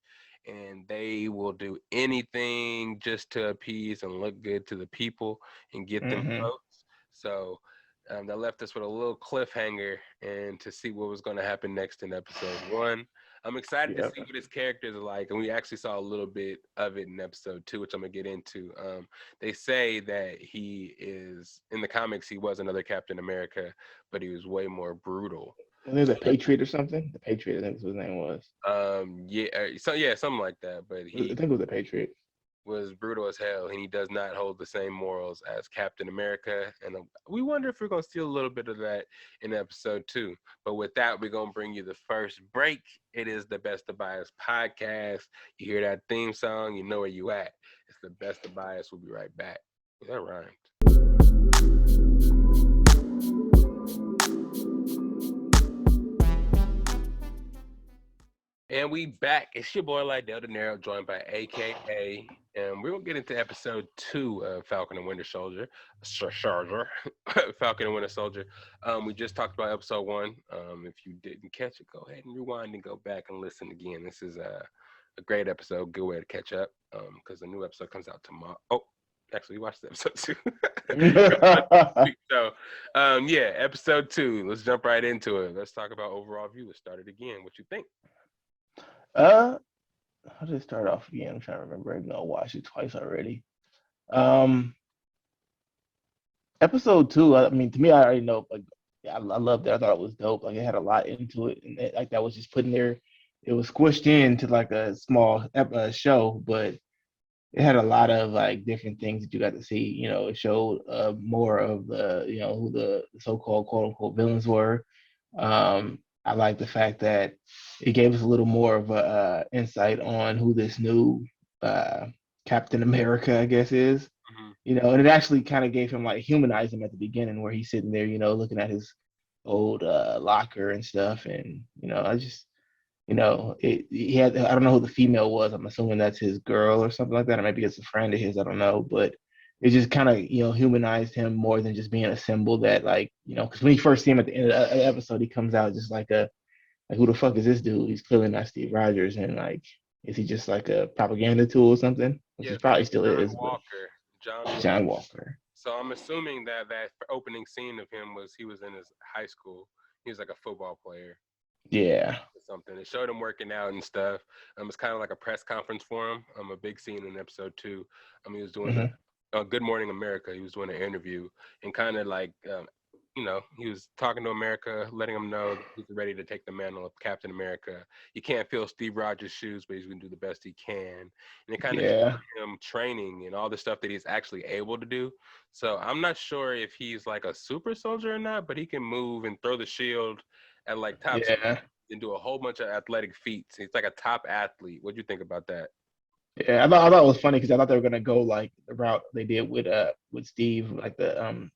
and they will do anything just to appease and look good to the people and get them Mm-hmm. votes. So that left us with a little cliffhanger and to see what was going to happen next in episode 1. I'm excited to Yep. see what his characters are like, and we actually saw a little bit of it in episode 2, which I'm gonna get into. They say that he is in the comics. He was another Captain America, but he was way more brutal. I think the Patriot or something. The Patriot, I think is what his name was. Something like that. But I he think it was the Patriot. was brutal as hell, and he does not hold the same morals as Captain America. And we wonder if we're gonna see a little bit of that in episode 2. But with that, we're gonna bring you the first break. It is the Best of Bias podcast. You hear that theme song, you know where you at. It's the Best of Bias. We'll be right back. That rhymed. And we back. It's your boy Lydell Dinero, joined by AKA, and we're gonna get into episode 2 of Falcon and Winter Soldier. Falcon and Winter Soldier. We just talked about episode 1. If you didn't catch it, go ahead and rewind and go back and listen again. This is a great episode. Good way to catch up. Because the new episode comes out tomorrow. Oh, actually, we watched episode 2. So, episode 2. Let's jump right into it. Let's talk about overall view. Let's start it again. What you think? How did it start off again? I'm trying to remember. I watched it twice already. Episode 2. I mean, to me, I already know. Like, yeah, I loved it. I thought it was dope. Like, it had a lot into it, and like that was just put in there. It was squished into like a small show, but it had a lot of like different things that you got to see. You know, it showed more of the who the so-called quote unquote villains were. I like the fact that it gave us a little more of a insight on who this new Captain America, I guess, is. Mm-hmm. You know, and it actually kind of gave him like humanized him at the beginning, where he's sitting there, looking at his old locker and stuff, and I just. He had, I don't know who the female was. I'm assuming that's his girl or something like that, or maybe it's a friend of his. I don't know, but it just kind of, humanized him more than just being a symbol that, like, because when you first see him at the end of the episode, he comes out just like who the fuck is this dude? He's clearly not Steve Rogers, and like, is he just like a propaganda tool or something? Which he probably still is. John Walker. So I'm assuming that opening scene of him he was in his high school. He was like a football player. Yeah. Something. It showed him working out and stuff. It's kind of like a press conference for him. A big scene in episode 2. He was doing Good Morning America. He was doing an interview and kind of like, he was talking to America, letting them know he's ready to take the mantle of Captain America. He can't fill Steve Rogers' shoes, but he's going to do the best he can. And it kind of showed him training and all the stuff that he's actually able to do. So I'm not sure if he's like a super soldier or not, but he can move and throw the shield at like top speed and do a whole bunch of athletic feats. He's like a top athlete. What do you think about that? Yeah, I thought it was funny because I thought they were gonna go like the route they did with Steve, like the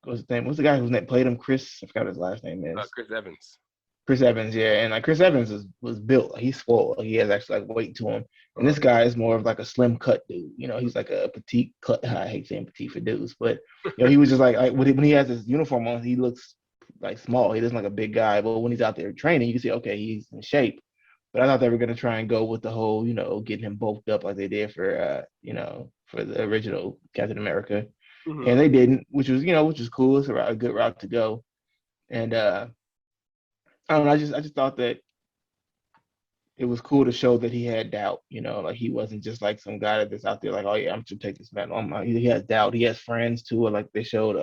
what's his name? What's the guy whose name played him? Chris. I forgot his last name is. Chris Evans. Chris Evans, yeah, and like Chris Evans was built. Like, he's swole. Like, he has actually like weight to him. And this guy is more of like a slim cut dude. He's like a petite cut. I hate saying petite for dudes, but he was just like when he has his uniform on, he looks like small. He doesn't like a big guy, but when he's out there training, you can see, okay, he's in shape. But I thought they were gonna try and go with the whole, getting him bulked up like they did for for the original Captain America. Mm-hmm. And they didn't, which was cool. It's a good route to go. And I don't know, I just thought that it was cool to show that he had doubt, like he wasn't just like some guy that's out there like, oh yeah, I'm gonna take this man on. He has doubt. He has friends too, like they showed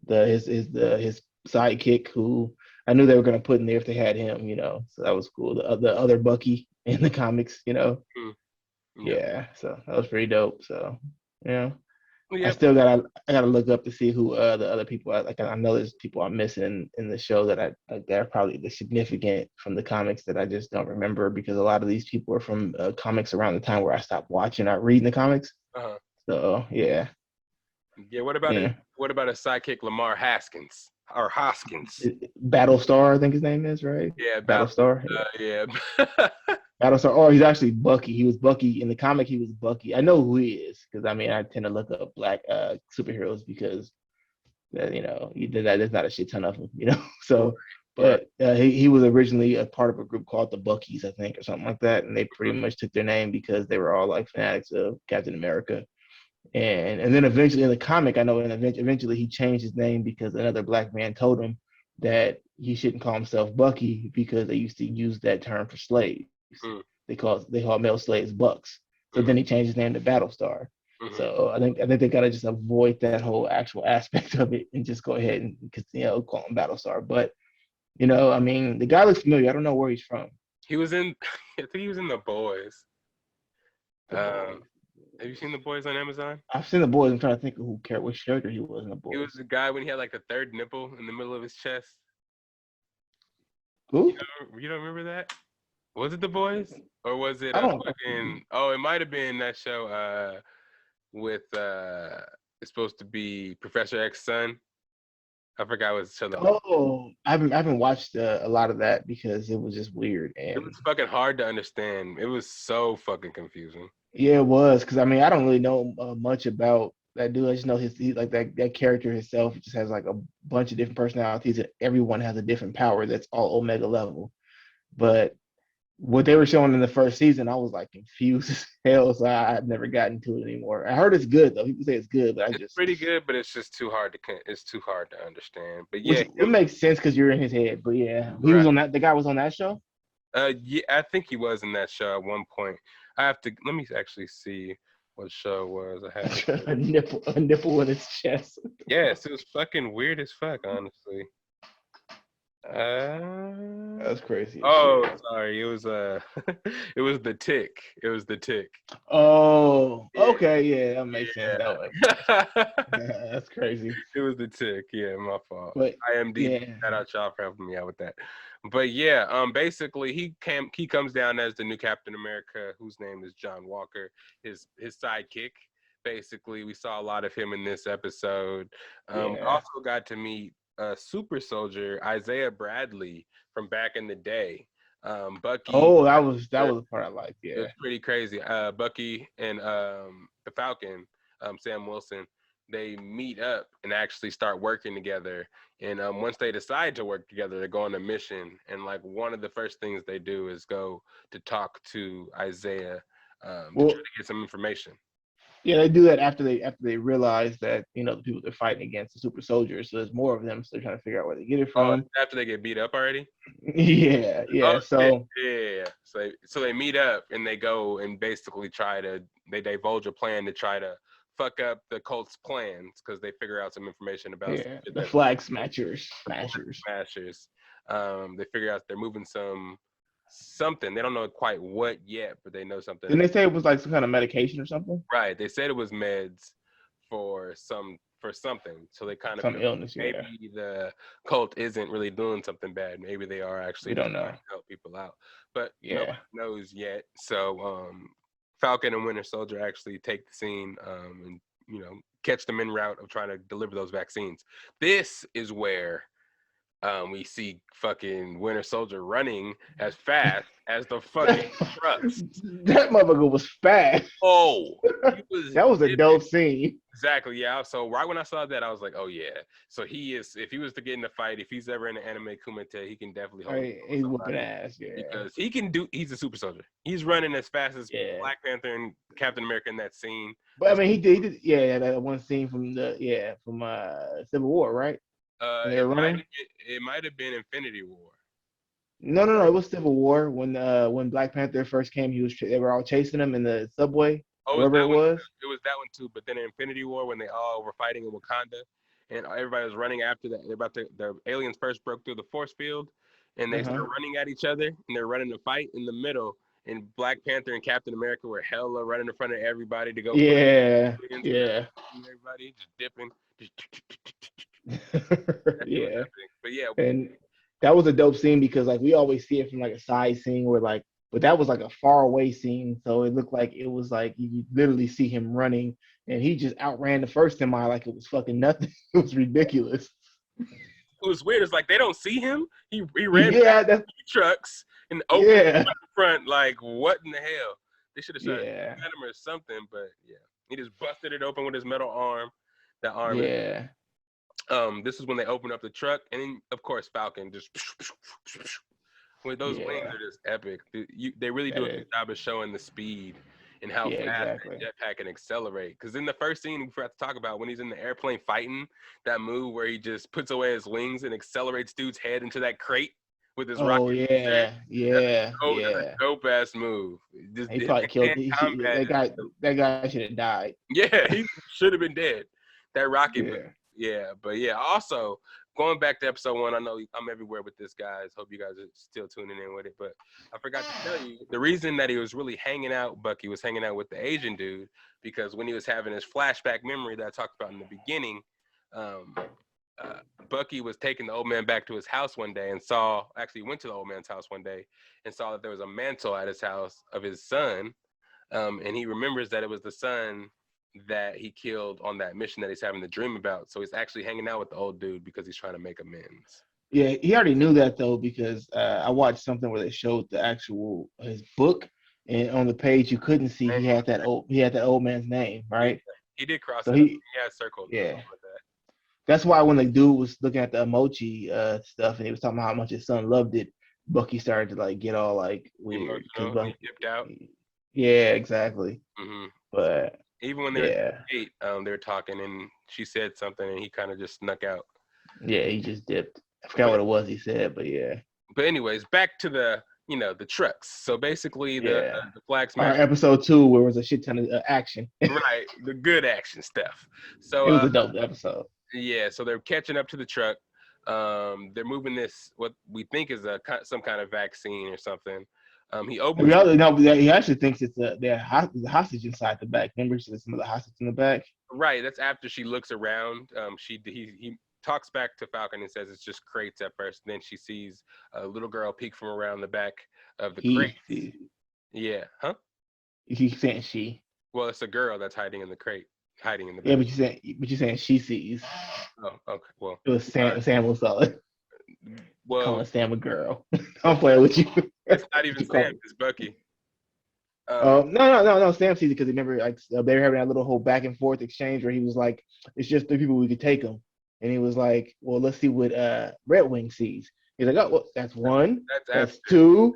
his sidekick, who I knew they were going to put in there if they had him, so that was cool. The other Bucky in the comics, Mm-hmm. Yeah, so that was pretty dope. So, Yep. I gotta look up to see who the other people are. Like I know there's people I'm missing in the show that I like that are probably the significant from the comics that I just don't remember because a lot of these people are from comics around the time where I stopped watching or reading the comics. Uh-huh. So yeah, Yeah. yeah. What about his sidekick Lamar Haskins or Hoskins? Battlestar, I think his name is, right? Yeah. About. Battlestar. Yeah. Yeah. Battlestar. Oh, he's actually Bucky. He was Bucky in the comic. He was Bucky. I know who he is because I mean I tend to look up black superheroes because you did that. There's not a shit ton of them, So, Right. but he was originally a part of a group called the Buckies, I think, or something like that, and they pretty much took their name because they were all like fanatics of Captain America. And then eventually in the comic, I know, and eventually he changed his name because another black man told him that he shouldn't call himself Bucky because they used to use that term for slaves. Mm-hmm. They call male slaves bucks. So then he changed his name to Battlestar. Mm-hmm. So I think they gotta just avoid that whole actual aspect of it and just go ahead and call him Battlestar. But I mean, the guy looks familiar. I don't know where he's from. He was in. I think he was in The Boys. The Boys. Have you seen The Boys on Amazon? I've seen The Boys. I'm trying to think of which character he was in The Boys. He was the guy when he had like the third nipple in the middle of his chest. Who? You don't remember that? Was it The Boys or was it I don't. fucking? Oh, it might have been that show. With it's supposed to be Professor X's son. I forgot what show that was. Oh, I haven't watched a lot of that because it was just weird It and was fucking hard to understand. It was so fucking confusing. yeah, it was because I mean I don't really know much about that dude. I just know like that character himself just has like a bunch of different personalities and everyone has a different power that's all Omega level. But what they were showing in the first season, I was like confused as hell, so I've never gotten to it anymore. I heard it's good though. People say it's good, but It's pretty good, but it's just too hard to understand. But which yeah, it makes sense because you're in his head. But yeah, he was right. on that. The guy was on that show. Yeah, I think he was in that show at one point. Let me actually see what show it was. I had a nipple in his chest. Yes, it was fucking weird as fuck, honestly. That's crazy. Oh, sorry. It was it was the Tick. It was the Tick. Oh, okay, yeah, that makes sense. That way. That's crazy. It was the Tick. Yeah, my fault. But IMDb. yeah. Shout out y'all for helping me out with that. But yeah, basically he comes down as the new Captain America, whose name is John Walker, his sidekick. Basically, we saw a lot of him in this episode. Also got to meet super soldier Isaiah Bradley from back in the day. Bucky. Oh, that was the part I liked. Yeah, it was pretty crazy. Bucky and the Falcon, Sam Wilson, they meet up and actually start working together. And once they decide to work together, they go on a mission. And like one of the first things they do is go to talk to Isaiah to try to get some information. Yeah, they do that after they realize that the people they're fighting against are super soldiers. So there's more of them. So they're trying to figure out where they get it from. After they get beat up already. Yeah. So So they meet up and they go and basically they divulge a plan to try to fuck up the cult's plans because they figure out some information about the flag smashers. They figure out they're moving something. They don't know quite what yet, but they know something. Didn't they say it was like some kind of medication or something? Right. They said it was meds for something. So they kind of some illness. Maybe the cult isn't really doing something bad. Maybe they are actually trying to help people out. But nobody knows yet. So Falcon and Winter Soldier actually take the scene and catch them en route of trying to deliver those vaccines. This is where we see fucking Winter Soldier running as fast as the fucking trucks. That motherfucker was fast. Oh, that was a dope scene. Exactly, yeah. So right when I saw that, I was like, oh yeah. So if he was to get in a fight, if he's ever in an anime Kumite, he can definitely hold he's whooping ass, because he's a super soldier. He's running as fast as Black Panther and Captain America in that scene. But I mean, he did that one scene from Civil War, right? It might have been Infinity War. No, it was Civil War when Black Panther first came. They were all chasing him in the subway. Wherever it was. It was that one too. But then in Infinity War, when they all were fighting in Wakanda, and everybody was running after that, the aliens first broke through the force field, and they started running at each other, and they're running to fight in the middle. and Black Panther and Captain America were hella running in front of everybody to go. Yeah, And yeah, everybody just dipping. yeah. But yeah, And that was a dope scene because like we always see it from like a side scene where like, but that was like a far away scene, so it looked like it was like you could literally see him running, and he just outran the first semi like it was fucking nothing. It was ridiculous. it was weird. It's like they don't see him. He ran Yeah, past that's trucks and opened yeah, the front. Like, what in the hell? They should have shot yeah, him or something. But yeah, he just busted it open with his metal arm. That arm. yeah, This is when they open up the truck, and then, of course, Falcon just. With those wings yeah. are just epic. They really do a That good is, job of showing the speed and how yeah, fast exactly. that jetpack can accelerate. Because in the first scene we forgot to talk about, when he's in the airplane fighting, that move where he just puts away his wings and accelerates dude's head into that crate with his Oh rocket launcher. yeah, yeah, That's a yeah. dope ass move. Just He his probably killed. hand combat. That guy. That guy should have died. Yeah, he should have been dead. That rocket. Yeah. Yeah, but yeah. Also, going back to episode 1, I know I'm everywhere with this, guys. Hope you guys are still tuning in with it. But I forgot to tell you the reason that he was really hanging out. Bucky was hanging out with the Asian dude because when he was having his flashback memory that I talked about in the beginning, um, Bucky was taking the old man back to his house one day and went to the old man's house one day and saw that there was a mantle at his house of his son. And he remembers that it was the son that he killed on that mission that he's having the dream about. So he's actually hanging out with the old dude because he's trying to make amends. Yeah, he already knew that though because I watched something where they showed the actual his book, and on the page you couldn't see he had that old man's name, right? He did cross So it. He had circled. yeah. With that. That's why when the dude was looking at the emoji stuff and he was talking about how much his son loved it, Bucky started to like get all like weird because Bucky dipped out. Yeah, exactly. Mm-hmm. But even when they were eight, they were talking and she said something and he kind of just snuck out. Yeah, he just dipped. I forgot what it was he said, but yeah. But anyways, back to the trucks. So basically the flag smash. Episode 2 where it was a shit ton of action. Right, the good action stuff. So it was a dope episode. Yeah, so they're catching up to the truck. They're moving this what we think is some kind of vaccine or something. He opens. He actually thinks it's the hostage inside the back. Remember, there's some of the hostage in the back. Right. That's after she looks around. He talks back to Falcon and says it's just crates at first. And then she sees a little girl peek from around the back of the crate. Yeah. Huh? He's saying she. Well, it's a girl that's hiding in the crate. Hiding in the back. Yeah, but you're saying she sees. Oh, okay. Well, it was Sam was solid. Well, calling Sam a girl. I'm playing with you. It's not even Sam. It's Bucky. No. Sam sees it because remember, like they were having that little whole back and forth exchange where he was like, "It's just 3 people, we could take them," and he was like, "Well, let's see what Red Wing sees." He's like, "Oh, well, that's 1. That's 2."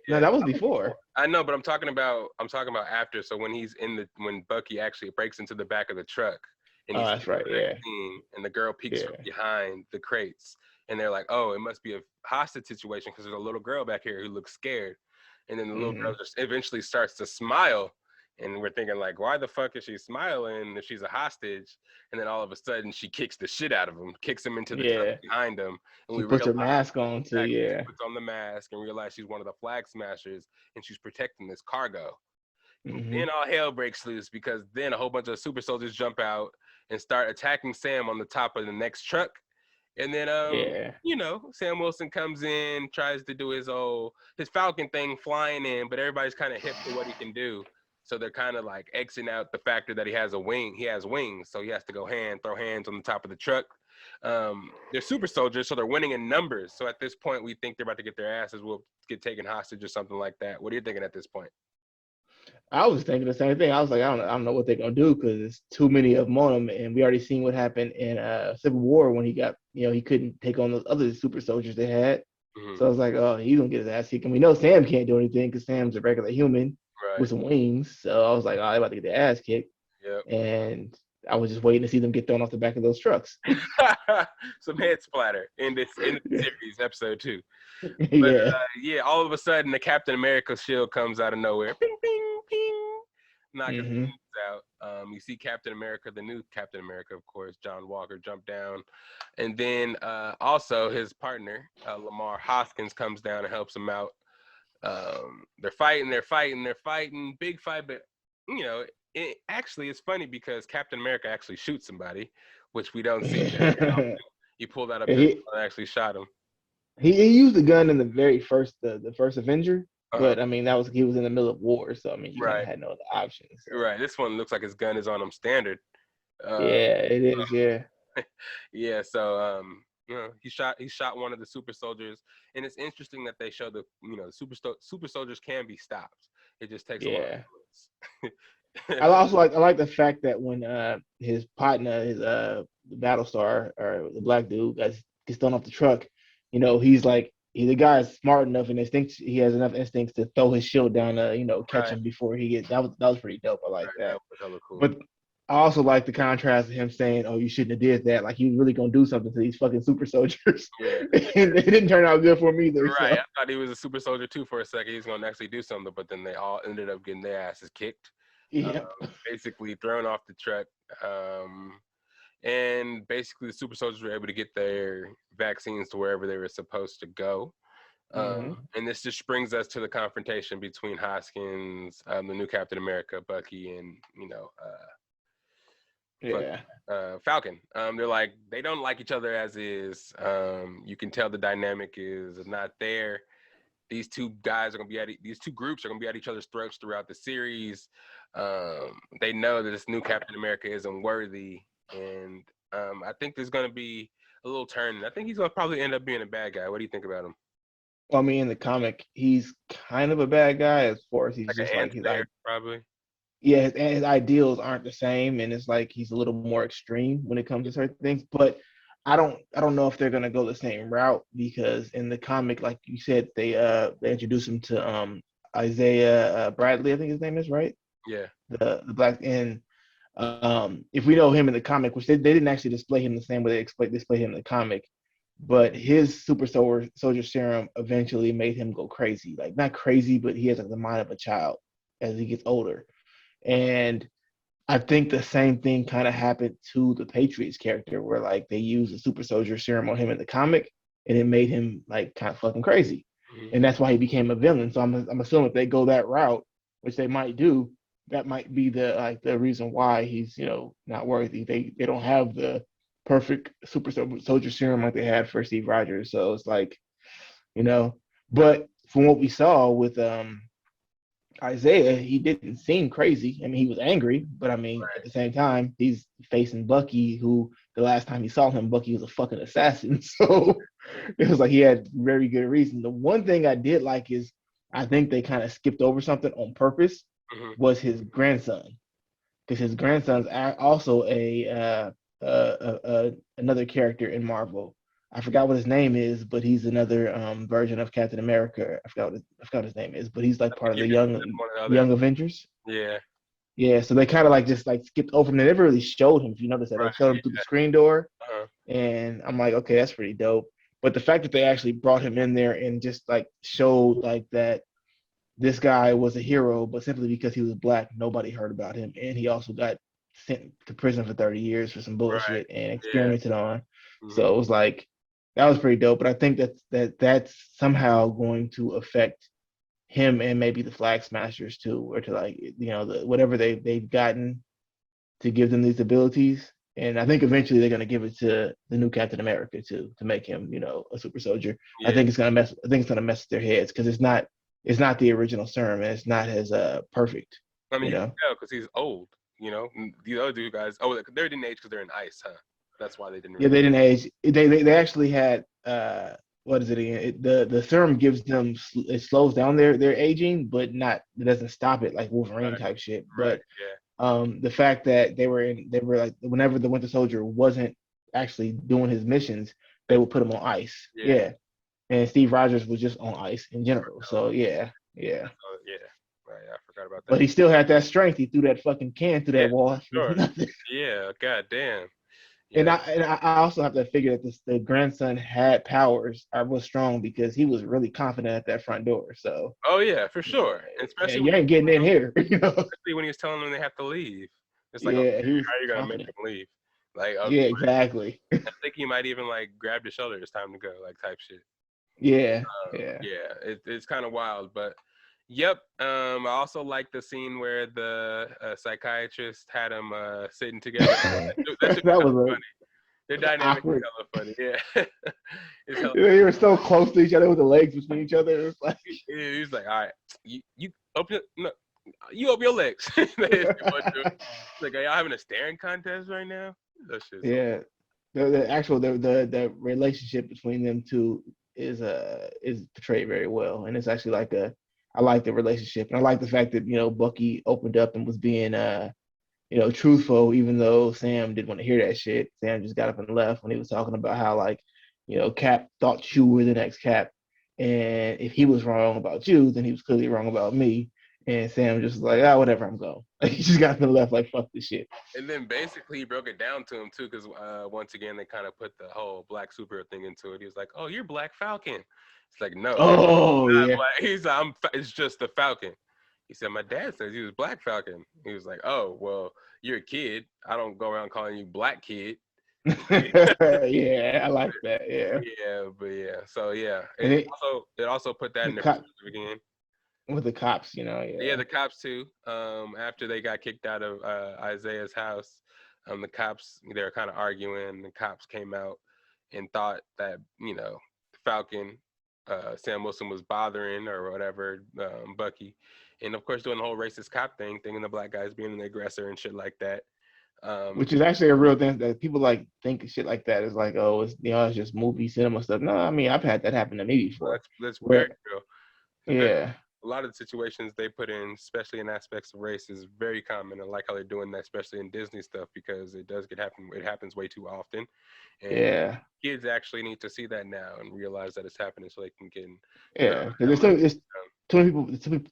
No, that was before. I know, but I'm talking about after. So when Bucky actually breaks into the back of the truck, and he's that's right, yeah. And the girl peeks from behind the crates, and they're like, "Oh, it must be a hostage situation because there's a little girl back here who looks scared." And then the little girl just eventually starts to smile, and we're thinking like, "Why the fuck is she smiling if she's a hostage?" And then all of a sudden, she kicks the shit out of him, kicks him into the truck behind him, and she puts her mask on too. She puts on the mask and realize she's one of the flag smashers, and she's protecting this cargo. Then all hell breaks loose because then a whole bunch of super soldiers jump out and start attacking Sam on the top of the next truck. And then, Sam Wilson comes in, tries to do his Falcon thing flying in, but everybody's kind of hip to what he can do. So they're kind of like Xing out the factor that he has wings. So he has to throw hands on the top of the truck. They're super soldiers, so they're winning in numbers. So at this point, we think they're about to get their asses will get taken hostage or something like that. What are you thinking at this point? I was thinking the same thing. I was like, I don't know what they're gonna do because there's too many of them on them, and we already seen what happened in Civil War when he got, he couldn't take on those other super soldiers they had. So I was like, oh, he's gonna get his ass kicked. And we know Sam can't do anything because Sam's a regular human with some wings. So I was like, oh, they're about to get their ass kicked. Yep. And I was just waiting to see them get thrown off the back of those trucks. Some head splatter in the series, episode 2. But, all of a sudden, the Captain America shield comes out of nowhere. Ping, ping, ping. Knocking things out. You see Captain America, the new Captain America, of course, John Walker, jump down. And then also his partner, Lamar Hoskins, comes down and helps him out. They're fighting, big fight, but you know, it's funny because Captain America actually shoots somebody, which we don't see. He pulled out a pistol and actually shot him. He used the gun in the very first the first Avenger, Uh-huh. but I mean he was in the middle of war, so I mean you kind of Right. had no other options. So. Right. This one looks like his gun is on him standard. Yeah, it is. Yeah. Yeah. So he shot one of the super soldiers, and it's interesting that they show the super soldiers can be stopped. It just takes a lot of bullets. I like the fact that when his partner, his Battlestar or the black dude gets thrown off the truck, he's like the guy's smart enough and he has enough instincts to throw his shield down to catch him before he gets that was pretty dope. I like that. That was hella cool. But I also like the contrast of him saying, "Oh, you shouldn't have did that." Like he was really gonna do something to these fucking super soldiers, and it didn't turn out good for him either. Right, so. I thought he was a super soldier too for a second. He was gonna actually do something, but then they all ended up getting their asses kicked. Yeah. Basically thrown off the truck. And basically the super soldiers were able to get their vaccines to wherever they were supposed to go. And this just brings us to the confrontation between Hoskins, the new Captain America, Bucky, and Falcon. They're like, they don't like each other as is. You can tell the dynamic is not there. These two groups are gonna be at each other's throats throughout the series. They know that this new Captain America isn't worthy, and I think there's gonna be a little turn. I think he's gonna probably end up being a bad guy. What do you think about him? Well, I mean, in the comic, he's kind of a bad guy as far as he's Like just like his probably. Yeah, his ideals aren't the same, and it's like he's a little more extreme when it comes to certain things. But I don't know if they're gonna go the same route because in the comic, like you said, they introduced him to Isaiah Bradley, I think his name is, right? Yeah. The black, and if we know him in the comic, which they didn't actually display him the same way they display him in the comic, but his super soldier serum eventually made him go crazy. Like not crazy, but he has like the mind of a child as he gets older. And I think the same thing kind of happened to the Patriots character, where like they used the super soldier serum on him in the comic, and it made him like kind of fucking crazy, and that's why he became a villain. So I'm assuming if they go that route, which they might do, that might be the reason why he's not worthy. They don't have the perfect super soldier serum like they had for Steve Rogers. So it's like, but from what we saw with Isaiah, he didn't seem crazy. I mean, he was angry, but I mean, at the same time, he's facing Bucky, who the last time he saw him, Bucky was a fucking assassin. So it was like he had very good reason. The one thing I did like is I think they kind of skipped over something on purpose, was his grandson, because his grandson's also another character in Marvel. I forgot what his name is, but he's another version of Captain America. I forgot what his name is, but he's like part of the young Avengers. Yeah. Yeah, so they kind of like just like skipped over him. They never really showed him, if you notice that. They showed him through the screen door, and I'm like, okay, that's pretty dope. But the fact that they actually brought him in there and just like showed like that this guy was a hero, but simply because he was black, nobody heard about him, and he also got sent to prison for 30 years for some bullshit and experimented on. So it was like, that was pretty dope. But I think that's somehow going to affect him and maybe the Flag Smashers too, or to like whatever they've gotten to give them these abilities. And I think eventually they're gonna give it to the new Captain America too, to make him a super soldier. Yeah. I think it's gonna mess with their heads because it's not the original serum and it's not as perfect. I mean, you can tell because he's old. The other two guys, they didn't age because they're in ice, huh? That's why they didn't. Yeah, they didn't age. They actually had what is it again? The serum gives them, it slows down their aging, but it doesn't stop it like Wolverine type shit. But the fact that they were like, whenever the Winter Soldier wasn't actually doing his missions, they would put him on ice. Yeah. And Steve Rogers was just on ice in general. So yeah. Right, I forgot about that. But he still had that strength. He threw that fucking can through that wall. Sure. Yeah, goddamn. Yeah. And I also have to figure that the grandson had powers. I was strong because he was really confident at that front door. So. Oh yeah, for sure. Especially you ain't getting in here. Especially when he was telling them they have to leave. It's like, how are you gonna make them leave? Like, okay, yeah, exactly. I think he might even like grab your shoulder. It's time to go, like type shit. Yeah, yeah. Yeah, it's kind of wild, but yep. I also like the scene where the psychiatrist had them sitting together. That should be That kind was of a funny. Their dynamic is awkward. hella funny. Yeah, it's hella. They were so close to each other with the legs between each other. It was like, He's like, all right, you open it. No, you open your legs. Like, are y'all having a staring contest right now? That shit's so. yeah. The relationship between them two is portrayed very well, and it's actually like a I like the relationship, and I like the fact that Bucky opened up and was being truthful, even though Sam didn't want to hear that shit. Sam just got up and left when he was talking about how like Cap thought you were the next Cap, and if he was wrong about you, then he was clearly wrong about me. And Sam just was like, whatever, I'm going. Like, he just got up and left like, fuck this shit. And then basically he broke it down to him too, because once again they kind of put the whole black superhero thing into it. He was like, "Oh, you're Black Falcon." It's like, no, Oh not yeah. Black. He's like, it's just the Falcon. He said, "My dad says he was Black Falcon." He was like, "Oh, well, you're a kid. I don't go around calling you Black Kid." Yeah, I like that. Yeah. Yeah, but yeah. So yeah, And it also put that the in the cop perspective again. with the cops, Yeah, the cops too. After they got kicked out of Isaiah's house, the cops they were kind of arguing. The cops came out and thought that Falcon, Sam Wilson was bothering or whatever Bucky, and of course doing the whole racist cop thing, thinking the black guys being the aggressor and shit like that. which is actually a real thing that people like think shit like that is like, oh, it's just movie cinema stuff. No, I mean I've had that happen to me before. That's very Where true. yeah. A lot of the situations they put in, especially in aspects of race, is very common. I like how they're doing that, especially in Disney stuff, because it does happen. It happens way too often, and Yeah. kids actually need to see that now and realize that it's happening, so they can get. Yeah. Because there's too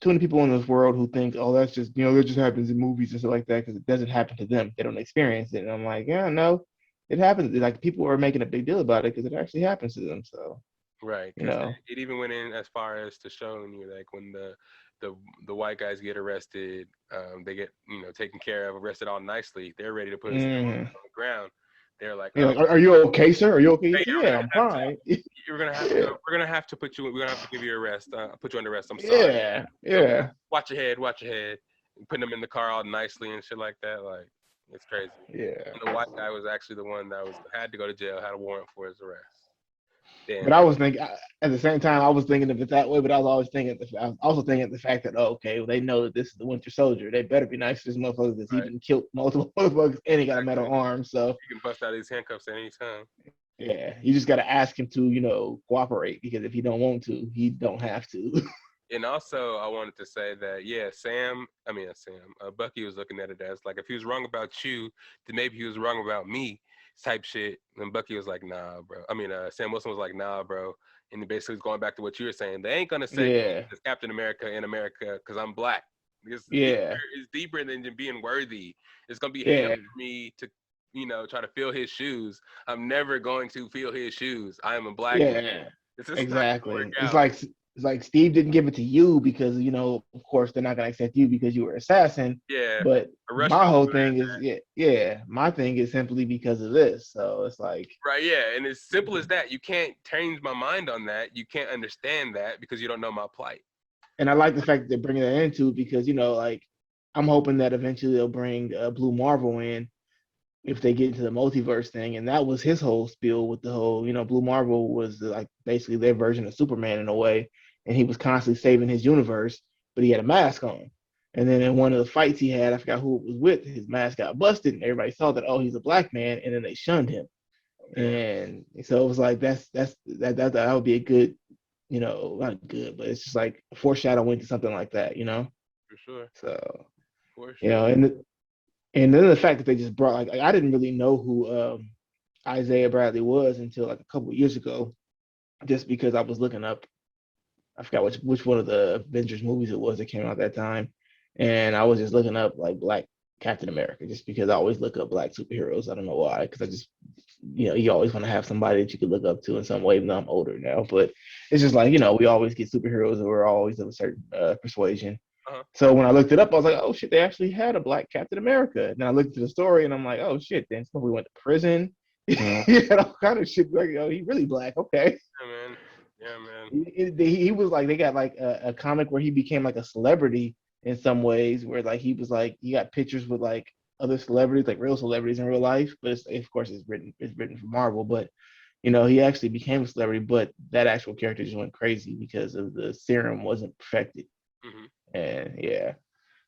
many people in this world who think, oh, that's just that just happens in movies and stuff like that because it doesn't happen to them. They don't experience it. And I'm like, yeah, no, it happens. Like people are making a big deal about it because it actually happens to them. So. Right. It even went in as far as to showing you like when the white guys get arrested, they get taken care of, arrested all nicely. They're ready to put us on the ground. They're like, oh, are you okay, sir? Are you okay? Hey, yeah, I'm fine. We're gonna have to put you. We're gonna have to give you arrest. Put you under arrest. I'm sorry. Yeah. Watch your head. Watch your head. Putting them in the car all nicely and shit like that. Like it's crazy. Yeah. And the white guy was actually the one that had to go to jail, had a warrant for his arrest. Damn. But I was thinking at the same time, I was thinking of it that way. But I was always thinking, I was also thinking the fact that well, they know that this is the Winter Soldier. They better be nice to this motherfucker because he didn't kill multiple motherfuckers and he got a metal arm. So you can bust out his handcuffs at any time. Yeah, you just got to ask him to cooperate because if he don't want to, he don't have to. And also, I wanted to say that Bucky was looking at it as like if he was wrong about you, then maybe he was wrong about me. Type shit. And Bucky was like, nah, bro. Sam Wilson was like, nah, bro. And basically going back to what you were saying, they ain't gonna say it's Captain America in America because I'm black. It's deeper than being worthy. It's gonna be hard for me to, try to fill his shoes. I'm never going to fill his shoes. I am a black man. Exactly. It's like Steve didn't give it to you because of course they're not gonna accept you because you were assassin. Yeah. But my whole thing is my thing is simply because of this. So it's like right, yeah, and as simple as that. You can't change my mind on that. You can't understand that because you don't know my plight. And I like the fact that they're bringing that into because like I'm hoping that eventually they'll bring Blue Marvel in if they get into the multiverse thing, and that was his whole spiel with the whole Blue Marvel was like basically their version of Superman in a way. And he was constantly saving his universe, but he had a mask on. And then in one of the fights he had, I forgot who it was with, his mask got busted, and everybody saw that, oh, he's a black man, and then they shunned him. And so it was like that would be a good, not good, but it's just like foreshadowing to something like that, For sure. So, for sure. And then the fact that they just brought like I didn't really know who Isaiah Bradley was until like a couple of years ago, just because I was looking up. I forgot which one of the Avengers movies it was that came out that time. And I was just looking up like Black Captain America just because I always look up Black superheroes. I don't know why, because I just, you always want to have somebody that you could look up to in some way, even though I'm older now. But it's just like, we always get superheroes that were always of a certain persuasion. Uh-huh. So when I looked it up, I was like, oh shit, they actually had a Black Captain America. And then I looked into the story and I'm like, oh shit, then somebody went to prison. He had all kind of shit. Like, he really black. Okay. Yeah, man. Yeah, man. He was like, they got like a comic where he became like a celebrity in some ways, where like he was like, he got pictures with like other celebrities, like real celebrities in real life, but of course it's written for Marvel, but he actually became a celebrity, but that actual character just went crazy because of the serum wasn't perfected. Hmm. And yeah,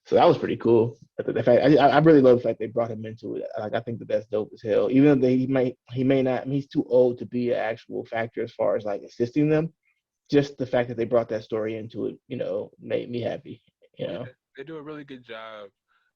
so that was pretty cool. The fact I really love the fact they brought him into it. Like I think that that's dope as hell. Even though he may not, I mean, he's too old to be an actual factor as far as like assisting them. Just the fact that they brought that story into it, made me happy. You Yeah, know. they do a really good job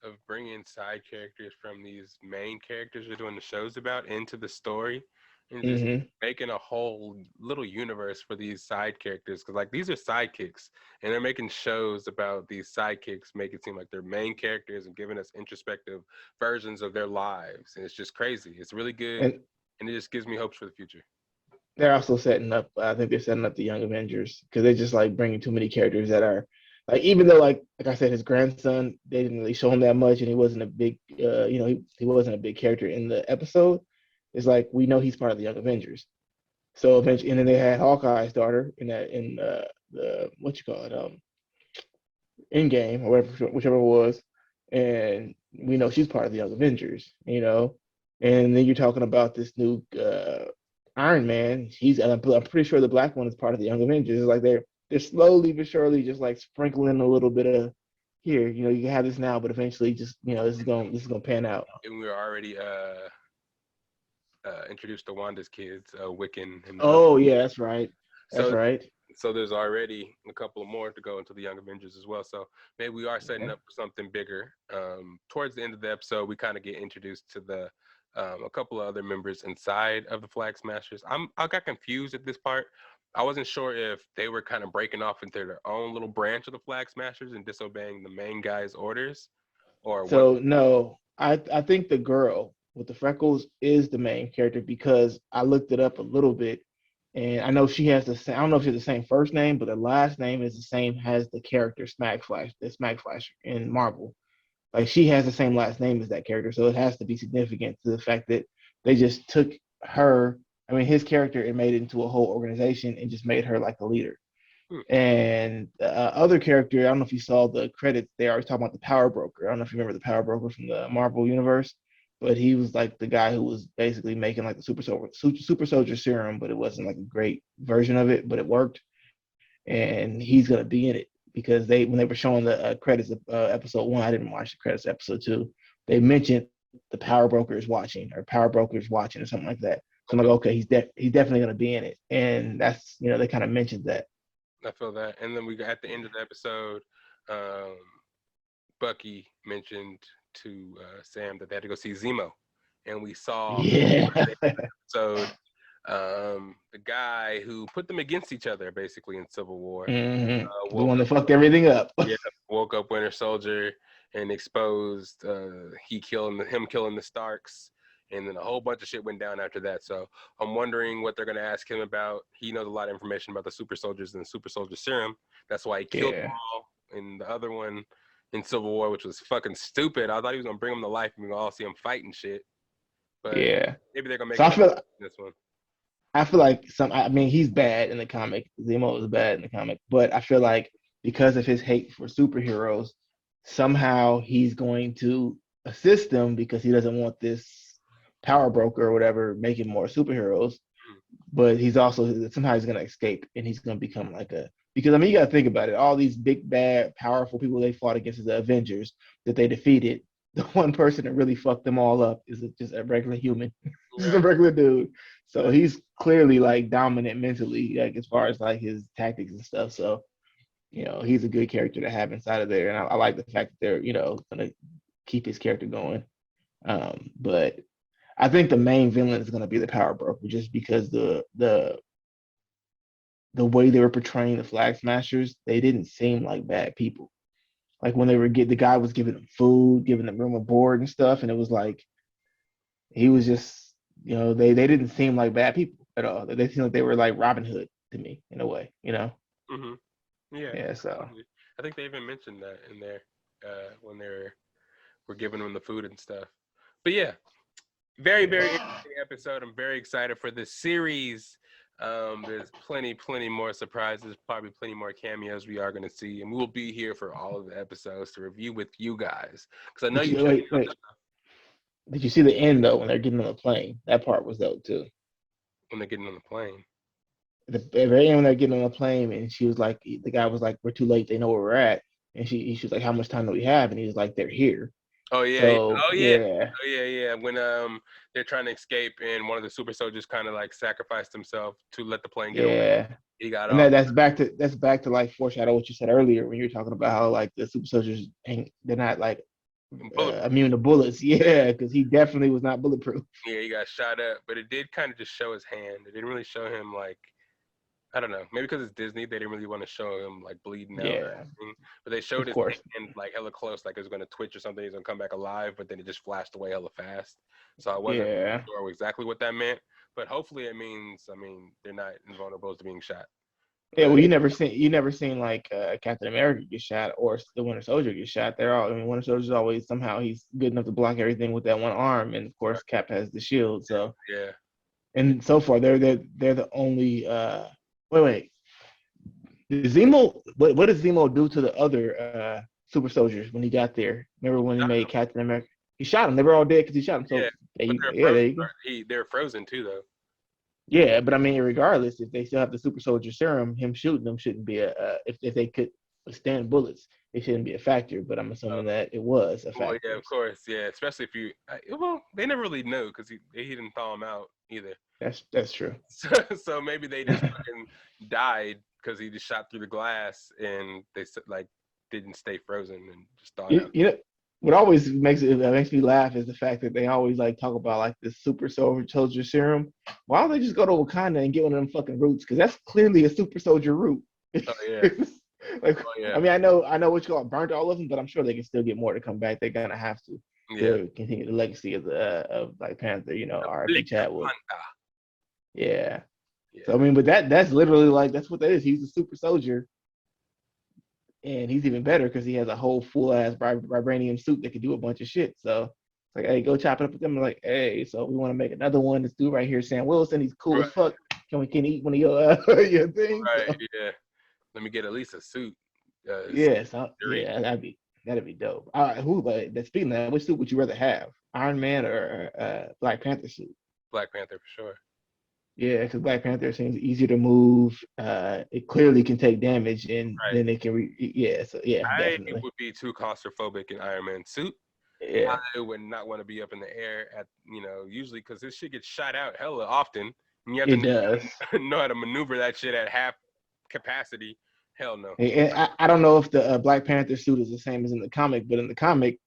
of bringing side characters from these main characters they're doing the shows about into the story, and just Hmm. making a whole little universe for these side characters. Because like these are sidekicks, and they're making shows about these sidekicks, make it seem like they're main characters and giving us introspective versions of their lives. And it's just crazy. It's really good, And and it just gives me hopes for the future. they're also setting up. I think they're setting up the Young Avengers because they're just like bringing too many characters that are like, even though like I said, his grandson, they didn't really show him that much, and he wasn't a big he wasn't a big character in the episode. It's like we know he's part of the Young Avengers. So eventually, and then they had Hawkeye's daughter in the what you call it, in game or whatever, whichever it was, and we know she's part of the Young Avengers. And then you're talking about this new Iron Man. I'm pretty sure the black one is part of the Young Avengers. It's like they're slowly but surely just like sprinkling a little bit of here. You can have this now, but eventually, just this is gonna pan out. And we were already introduced to Wanda's kids, Wiccan and the other. Oh yeah, that's right. That's So right. so there's already a couple of more to go into the Young Avengers as well. So maybe we are setting Yeah. up for something bigger. Towards the end of the episode, we kind of get introduced to the a couple of other members inside of the Flag Smashers. I got confused at this part. I wasn't sure if they were kind of breaking off into their own little branch of the Flag Smashers and disobeying the main guy's orders, or what. So no, I think the girl with the freckles is the main character because I looked it up a little bit, and I know she has the same. I don't know if she has the same first name, but the last name is the same as the character Smack Flash in Marvel. Like she has the same last name as that character, so it has to be significant to the fact that they just took her. I mean, his character and made it into a whole organization and just made her like a leader. Hmm. And the other character, I don't know if you saw the credits, they always talking about the Power Broker. I don't know if you remember the Power Broker from the Marvel universe, but he was like the guy who was basically making like the super soldier serum, but it wasn't like a great version of it, but it worked. And he's gonna be in it because when they were showing the credits of episode one, I didn't watch the credits of episode two. They mentioned the Power Broker is watching, or Power Broker is watching, or something like that. So I'm Okay, like, okay, he's definitely gonna be in it, and that's they kind of mentioned that. I feel that. And then we got at the end of the episode, um, Bucky mentioned to Sam that they had to go see Zemo, and we saw Yeah. episode the guy who put them against each other basically in Civil War. The Woke one that up, fucked everything up. yeah, woke up Winter Soldier and exposed him killing the Starks, and then a whole bunch of shit went down after that. So I'm wondering what they're gonna ask him about. He knows a lot of information about the super soldiers and the super soldier serum. That's why he killed them Yeah. all. And the other one in Civil War, which was fucking stupid. I thought he was gonna bring them to life and we gonna all see him fighting shit. But Yeah. maybe they're gonna make So it this one. I feel like I mean, he's bad in the comic. Zemo is bad in the comic, but I feel like because of his hate for superheroes, somehow he's going to assist them because he doesn't want this power broker or whatever making more superheroes. But he's also somehow he's gonna escape and he's gonna become like a, because I mean, you gotta think about it. All these big bad powerful people they fought against the Avengers that they defeated, the one person that really fucked them all up is just a regular human, just Yeah. a regular dude. So he's clearly like dominant mentally, like as far as like his tactics and stuff. So he's a good character to have inside of there, and I like the fact that they're gonna keep his character going. But I think the main villain is gonna be the power broker, just because the way they were portraying the Flag Smashers, they didn't seem like bad people. Like when the guy was giving them food, giving them room and board and stuff, and it was like he was just, they didn't seem like bad people at all. They seemed like they were like Robin Hood to me in a way. Mm-hmm. Yeah. Yeah. So I think they even mentioned that in there when were giving them the food and stuff. But yeah, very, very interesting episode. I'm very excited for this series. There's plenty more surprises, probably plenty more cameos we are going to see, and we will be here for all of the episodes to review with you guys. Because I know Did you you, check wait, wait. Did you see the end though when they're getting on the plane? That part was dope too. when they're getting on the plane. At the very end when they're getting on the plane, and she was like, the guy was like, "We're too late. They know where we're at." And she was like, "How much time do we have?" And he was like, "They're here." Oh yeah, So oh yeah, yeah, oh yeah. When they're trying to escape, and one of the super soldiers kind of like sacrificed himself to let the plane get away. yeah. He got And off. that's back to like foreshadow what you said earlier when you were talking about how like the super soldiers they're not like Bulletproof. immune to bullets. Yeah, because he definitely was not bulletproof. Yeah, he got shot up, but it did kind of just show his hand. It didn't really show him like, I don't know, maybe because it's Disney, they didn't really want to show him like bleeding out or Yeah, anything. But they showed of his course. hand like hella close, like it was gonna twitch or something. He's gonna come back alive, but then it just flashed away hella fast. So I wasn't Yeah, sure exactly what that meant. But hopefully it means, I mean, they're not invulnerable to being shot. yeah. But Well, you never seen like Captain America get shot or the Winter Soldier get shot. They're all. I mean, Winter Soldier's always somehow he's good enough to block everything with that one arm, and of course Cap has the shield. So yeah, and so far they're the only. Wait. Did Zemo, what did Zemo do to the other super soldiers when he got there? Remember when he made Captain America? He shot them. They were all dead because he shot them. So yeah. But they're yeah, frozen. there you go. They're frozen too, though. Yeah, but I mean, regardless, if they still have the super soldier serum, him shooting them shouldn't be if they could withstand bullets, it shouldn't be a factor. But I'm assuming that it was a Well, factor. yeah, of course, yeah. Especially if you, well, they never really knew because he didn't thaw him out either. That's true. So maybe they just fucking died because he just shot through the glass and they like didn't stay frozen and just thawed out. You know, what always makes me laugh is the fact that they always like talk about like the super soldier serum. Why don't they just go to Wakanda and get one of them fucking roots? Because that's clearly a super soldier root. Oh yeah, Like, oh yeah, I mean, I know what you call it, burnt all of them, but I'm sure they can still get more to come back. They're gonna have to continue the legacy of Black Panther. You know, R.I.P. Chadwick. Yeah. Yeah. So I mean, but that's literally like that's what that is. He's a super soldier, and he's even better because he has a whole full ass vibranium suit that can do a bunch of shit. So it's like, hey, go chop it up with them. I'm like, hey, so we want to make another one. This dude right here, Sam Wilson, he's cool as fuck. Can eat one of your your things? Right. So, Yeah. Let me get at least a suit. yeah. So yeah, that'd be dope. All right, speaking of that, which suit would you rather have, Iron Man or Black Panther suit? Black Panther for sure. Yeah, because Black Panther seems easier to move. It clearly can take damage, and Right. then it can. So yeah, I definitely. would be too claustrophobic in Iron Man suit. Yeah, I would not want to be up in the air at usually because this shit gets shot out hella often, and you have it to does. know how to maneuver that shit at half capacity. Hell no. And I don't know if the Black Panther suit is the same as in the comic, but in the comic,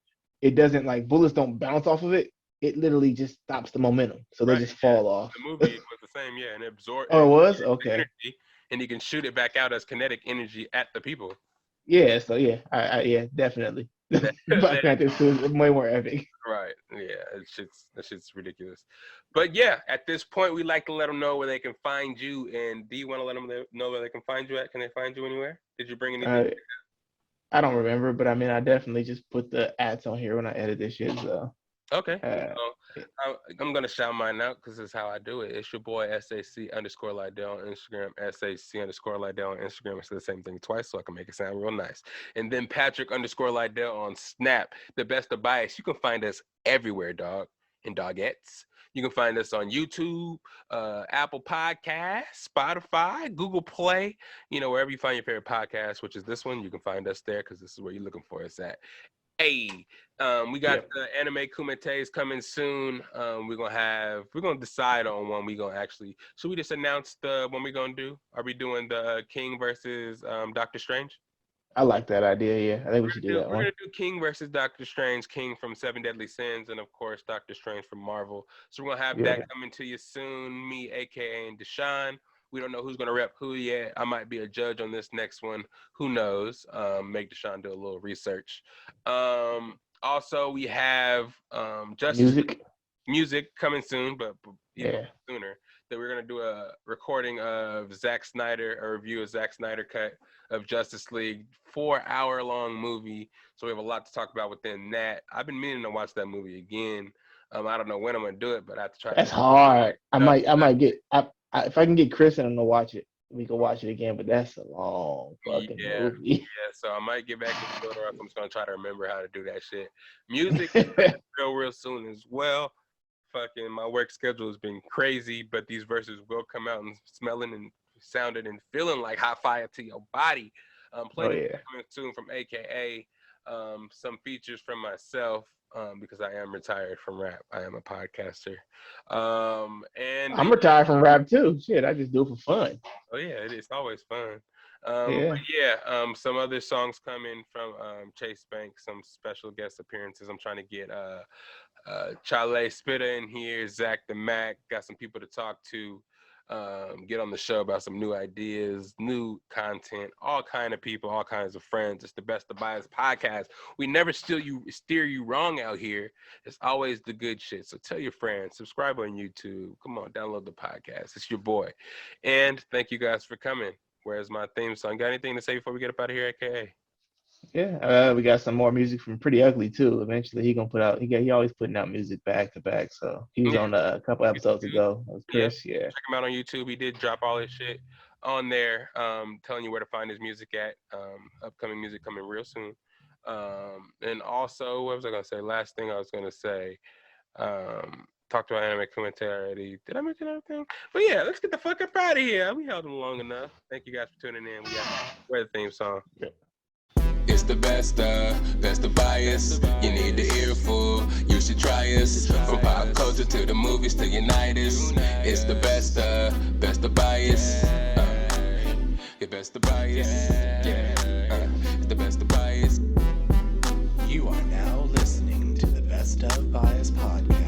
it doesn't like bullets don't bounce off of it. It literally just stops the momentum, so they just fall off. The movie was the same, yeah, and it absorbs. Oh, it was okay. Energy, and you can shoot it back out as kinetic energy at the people. Yeah, so yeah, yeah, definitely. Black Panther suit is way more epic. Right. Yeah, that shit's ridiculous. But yeah, at this point, we like to let them know where they can find you. And do you want to let them know where they can find you at? Can they find you anywhere? Did you bring anything? I don't remember, but I mean, I definitely just put the ads on here when I edit this shit. So okay. So I'm gonna shout mine out because this is how I do it. It's your boy SAC_Lydell on Instagram, SAC_Lydell on Instagram. I said the same thing twice so I can make it sound real nice. And then Patrick_Lydell on Snap. The best of bias. You can find us everywhere, dog and dogettes. You can find us on YouTube, Apple Podcasts, Spotify, Google Play, wherever you find your favorite podcast, which is this one, you can find us there because this is where you're looking for us at. Hey, we got the anime kumites coming soon. We're gonna decide on when we gonna actually. Should we just announce the one we're gonna do? Are we doing the King versus Doctor Strange? I like that idea. Yeah, I think we should do that one. We're gonna do King versus Doctor Strange, King from Seven Deadly Sins, and of course Doctor Strange from Marvel. So we're gonna have that coming to you soon. Me, aka and Deshaun. We don't know who's gonna rep who yet. I might be a judge on this next one. Who knows? Make Deshaun do a little research. Also, we have music coming soon, but even sooner. That we're gonna do a recording of Zack Snyder, a review of Zack Snyder cut of Justice League, 4-hour-long movie. So we have a lot to talk about within that. I've been meaning to watch that movie again. I don't know when I'm gonna do it, but I have to try. That's hard. I might if I can get Chris and him to watch it, we can watch it again. But that's a long fucking movie. Yeah, so I might get back into it, or I'm just gonna try to remember how to do that shit. Music real soon as well. Fucking my work schedule has been crazy, but these verses will come out and smelling and sounding and feeling like hot fire to your body. Plenty coming soon from AKA. Some features from myself, because I am retired from rap. I am a podcaster. And I'm retired from rap too. Shit, I just do it for fun. Oh yeah, it's always fun. Some other songs coming from Chase Banks, some special guest appearances. I'm trying to get Chale Spitta in here, Zach the Mac, got some people to talk to, get on the show about some new ideas, new content, all kind of people, all kinds of friends. It's the Best of Bias podcast. We never steer you wrong out here. It's always the good shit. So tell your friends, subscribe on YouTube. Come on, download the podcast. It's your boy. And thank you guys for coming. Where's my theme song? Got anything to say before we get up out of here, AKA? Yeah, we got some more music from Pretty Ugly too. Eventually, he gonna put out. He always putting out music back to back. So he was on a couple episodes ago. That was Chris. Yeah. Check him out on YouTube. He did drop all his shit on there, telling you where to find his music at. Upcoming music coming real soon. And also, what was I gonna say? Last thing I was gonna say. Talked about anime commentary already. Did I mention everything? But yeah, let's get the fuck up out of here. We held them long enough. Thank you guys for tuning in. We got the theme song. Yeah. It's the best of bias. You need the earful, you should try us. From pop culture to the movies to Unitas. It's the best of bias. Best of bias. It's the best of bias. You are now listening to the Best of Bias podcast.